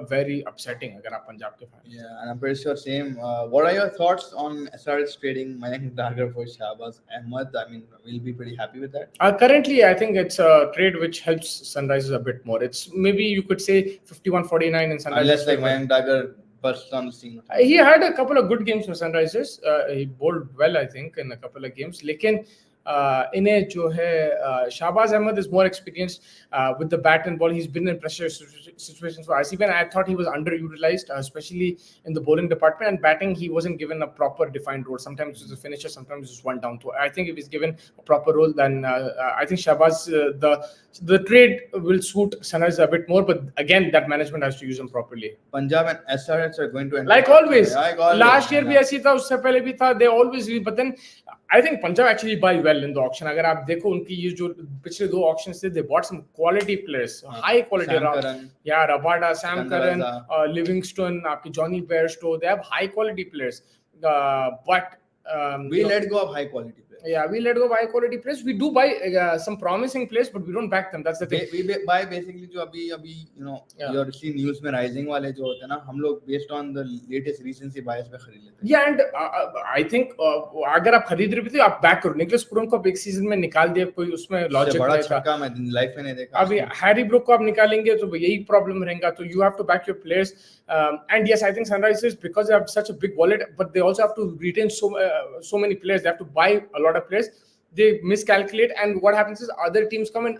very upsetting अगर आप पंजाब के fan. Yeah, and I'm pretty sure same. What are your thoughts on SRH trading Mayank Dagar for Shahbaz Ahmed? I mean, we'll be pretty happy with that. Currently, I think it's a trade which helps Sunrisers a bit more. It's maybe you could say 51-49 in Sunrisers. Unless like Mayank Dagar burst on the scene. He had a couple of good games for Sunrisers. He bowled well, I think, in a couple of games. लेकिन इन्हें जो है Shahbaz Ahmed is more experienced with the bat and ball. He's been in pressure situations for RCB, and I thought he was underutilized, especially in the bowling department. And batting, he wasn't given a proper defined role. Sometimes he was a finisher, sometimes he was one down. So I think if he's given a proper role, then I think Shahbaz, the trade will suit Sunrisers a bit more. But again, that management has to use him properly. Punjab and SRH are going to end like always. Last year भी ऐसी था, उससे पहले भी था. They always, but then I think Punjab actually buy well in the auction. अगर आप देखो उनकी ये जो पिछले 2 auctions थे, they bought some quality players, high quality around. Yeah, Rabada, Sam Curran, Livingston, आपकी Johnny Bairstow, they have high quality players. But we let go of high quality players. Yeah, we let go of high quality players. We do buy some promising players, but we don't back them. That's the thing. We buy basically जो अभी you're seeing news में rising वाले जो होते हैं ना, हम लोग based on the latest recency bias पे खरीद लेते हैं. Yeah, and I think अगर आप खरीद रहे थे तो आप बैक करो. निकोलस पुरम को एक सीजन में निकाल दिया, कोई उसमें लॉजिक बड़ा छक्का मैं लाइफ में नहीं देखा. अभी हैरी ब्रूक को आप निकालेंगे तो यही प्रॉब्लम रहेगा. तो you have to back your players. And yes, I think Sunrisers, because they have such a big wallet, but they also have to retain so many players. They have to buy a lot of players. they miscalculate, and what happens is other teams come and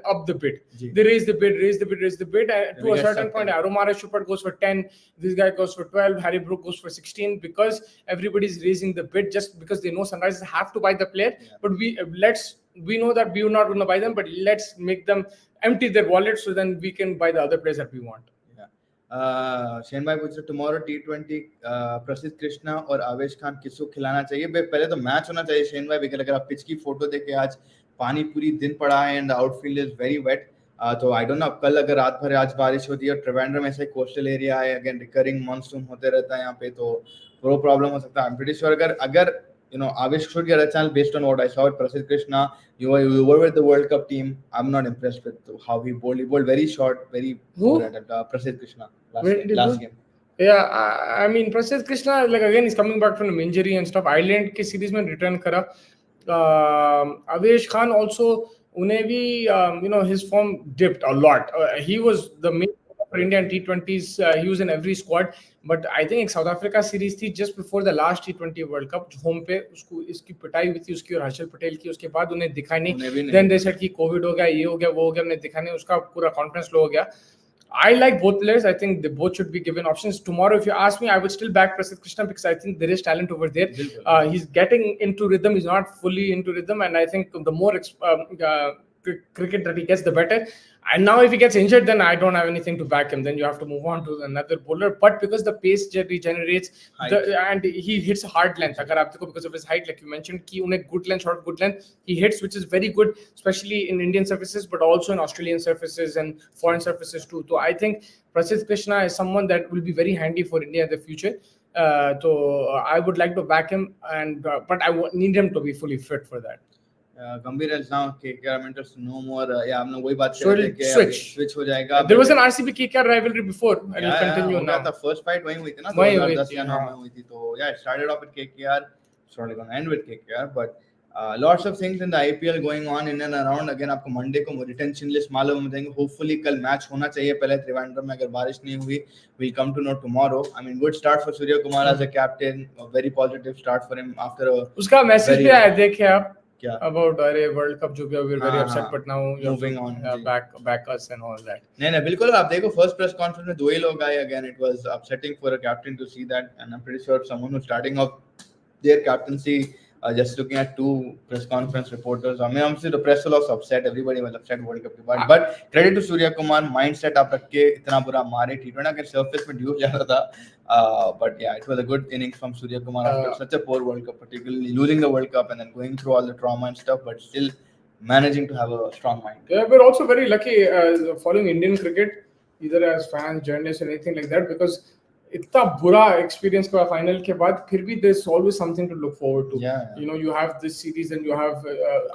up the bid. Ji. They raise the bid, and to a certain point, Romara Shupert goes for 10, this guy goes for 12, Harry Brook goes for 16, because everybody's raising the bid just because they know Sunrisers have to buy the player. But we know that we are not going to buy them, but let's make them empty their wallet so then we can buy the other players that we want. Shane भाई पूछ रहे tomorrow T20 प्रसिद्ध कृष्णा और आवेश खान किसको खिलाना चाहिए? पहले तो मैच होना चाहिए शेन भाई, बिकॉज़ अगर आप पिच की फोटो देखें, आज पानी पूरी दिन पड़ा है and outfield is very wet. तो आई डोंट नो, कल अगर रात भर आज बारिश होती है और ट्रिवेंड्रम ऐसे कोस्टल एरिया है, अगेन रिकरिंग मॉनसून होते रहता है यहाँ पे, तो वो प्रॉब्लम हो सकता है. आई एम प्रीटी श्योर अगर Avish should get a chance based on what I saw with Prasidh Krishna. You were with the World Cup team. I'm not impressed with how he bowled. He bowled very short, very poor at it. Prasidh Krishna last game. Yeah, I mean Prasidh Krishna, like again he's coming back from injury and stuff. Ireland के series में return करा. Avish Khan also, उन्हें भी his form dipped a lot. He was the main for Indian T20s. He was in every squad. But I think एक South Africa series थी just before the last T20 World Cup, home पे उसको इसकी पिटाई हुई थी उसकी और हर्षल पटेल की. उसके बाद उन्हें दिखा नहीं. Then they said कि कोविड हो गया, ये हो गया, वो हो गया, उन्हें दिखा नहीं, उसका पूरा कॉन्फिडेंस लो हो गया. I like both players. I think they both should be given options. Tomorrow, if you ask me, I would still back Prasidh Krishna because I think there is talent over there. He's getting into rhythm. He's not fully into rhythm, and I think the more cricket that he gets, the better. And now if he gets injured, then I don't have anything to back him. Then you have to move on to another bowler. But because the pace regenerates and he hits hard length, because of his height, like you mentioned, good length, short, good length, he hits, which is very good, especially in Indian surfaces, but also in Australian surfaces and foreign surfaces too. So I think Prasidh Krishna is someone that will be very handy for India in the future. So I would like to back him, but I need him to be fully fit for that. Gambhir is now KKR mentors no more. हमने वही बात कर रहे थे कि switch हो जाएगा. There was an RCB KKR rivalry before and it'll continue now. The first fight वहीं हुई थी ना, 2010 या 9 में हुई थी. तो it started off with KKR, it's probably going to end with KKR, but lots of things in the IPL going on in and around. Again आपको Monday को retention list मालूम हो जाएंगे. Hopefully कल मैच होना चाहिए पहले त्रिवेंद्रम में. अगर बारिश नहीं हुई, we'll come to know tomorrow. I mean, good start for Surya Kumar as a captain. A very positive start for him after a. उसका मैसेज भी आया देखे आप. Yeah. About World Cup जो भी we're very upset, but now moving on, back us and all that. नहीं बिल्कुल. आप देखो first press conference में 2 ही लोग आए. Again it was upsetting for a captain to see that, and I'm pretty sure someone who's starting off their captaincy just looking at 2 press conference reporters. I mean, obviously the press was upset, everybody was upset World Cup के बाद, but credit to Surya Kumar, mindset आप रख के इतना बुरा मारे. T20 अगर surface में ड्यूब जा रहा था, but yeah, it was a good innings from Surya Kumar after such a poor World Cup, particularly losing the World Cup and then going through all the trauma and stuff, but still managing to have a strong mind. Yeah, we're also very lucky following Indian cricket, either as fans, journalists, or anything like that, because इतना बुरा experience का final के बाद फिर भी there's always something to look forward to. You have this series and you have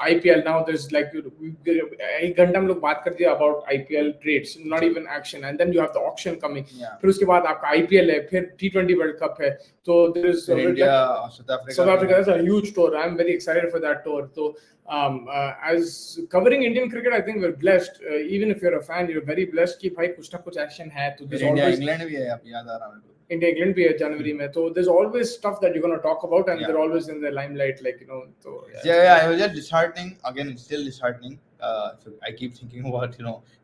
IPL now. There's like एक घंटा हम लोग बात कर दिया about IPL trades, not even action, and then you have the auction coming. फिर उसके बाद आपका IPL है, फिर T20 World Cup है. So there is India, South Africa. That's a huge tour. I'm very excited for that tour. So as covering Indian cricket, I think we're blessed. Even if you're a fan, you're very blessed कि भाई कुछ ना कुछ action है. तो there's India always England भी है, आप याद आ रहा है. India England भी है जनवरी में. So there's always stuff that you're going to talk about, and they're always in the limelight, like So yeah, it was just disheartening. Again, it's still disheartening. So I keep thinking about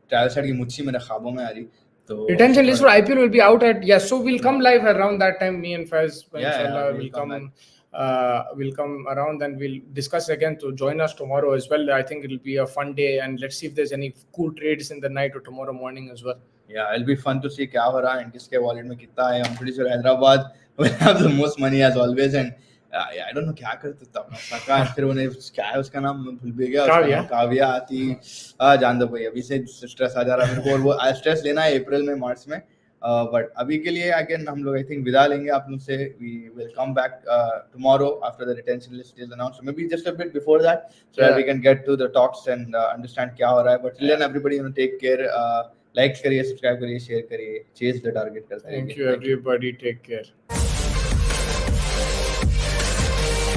Travis Head की मुच्छी मेरे ख्वाबों में आ रही. So retention list for IPL will be out at so we'll come live around that time. Me and Faiz, inshallah, will come around and we'll discuss again. To join us tomorrow as well. I think it'll be a fun day, and let's see if there's any cool trades in the night or tomorrow morning as well. Yeah, it'll be fun to see क्या हो रहा है and किसके wallet में कितना है. I'm pretty sure Hyderabad will have the most money as always, and I don't know क्या करते तब सका. फिर उन्हें क्या है उसका नाम भूल भी गया. काव्या आती जान दो भाई. अभी से स्ट्रेस आ जा रहा है मेरे को, और वो स्ट्रेस लेना है अप्रैल में, मार्च में. But अभी के लिए again हम लोग I think विदा लेंगे आप लोग से. We will come back tomorrow after the retention list is announced. So maybe just a bit before that, so that we can get to the talks and understand क्या हो रहा है. But till then everybody take care. Like करिए, subscribe करिए, share करिए, chase the target करते हैं. Thank you everybody. Take care.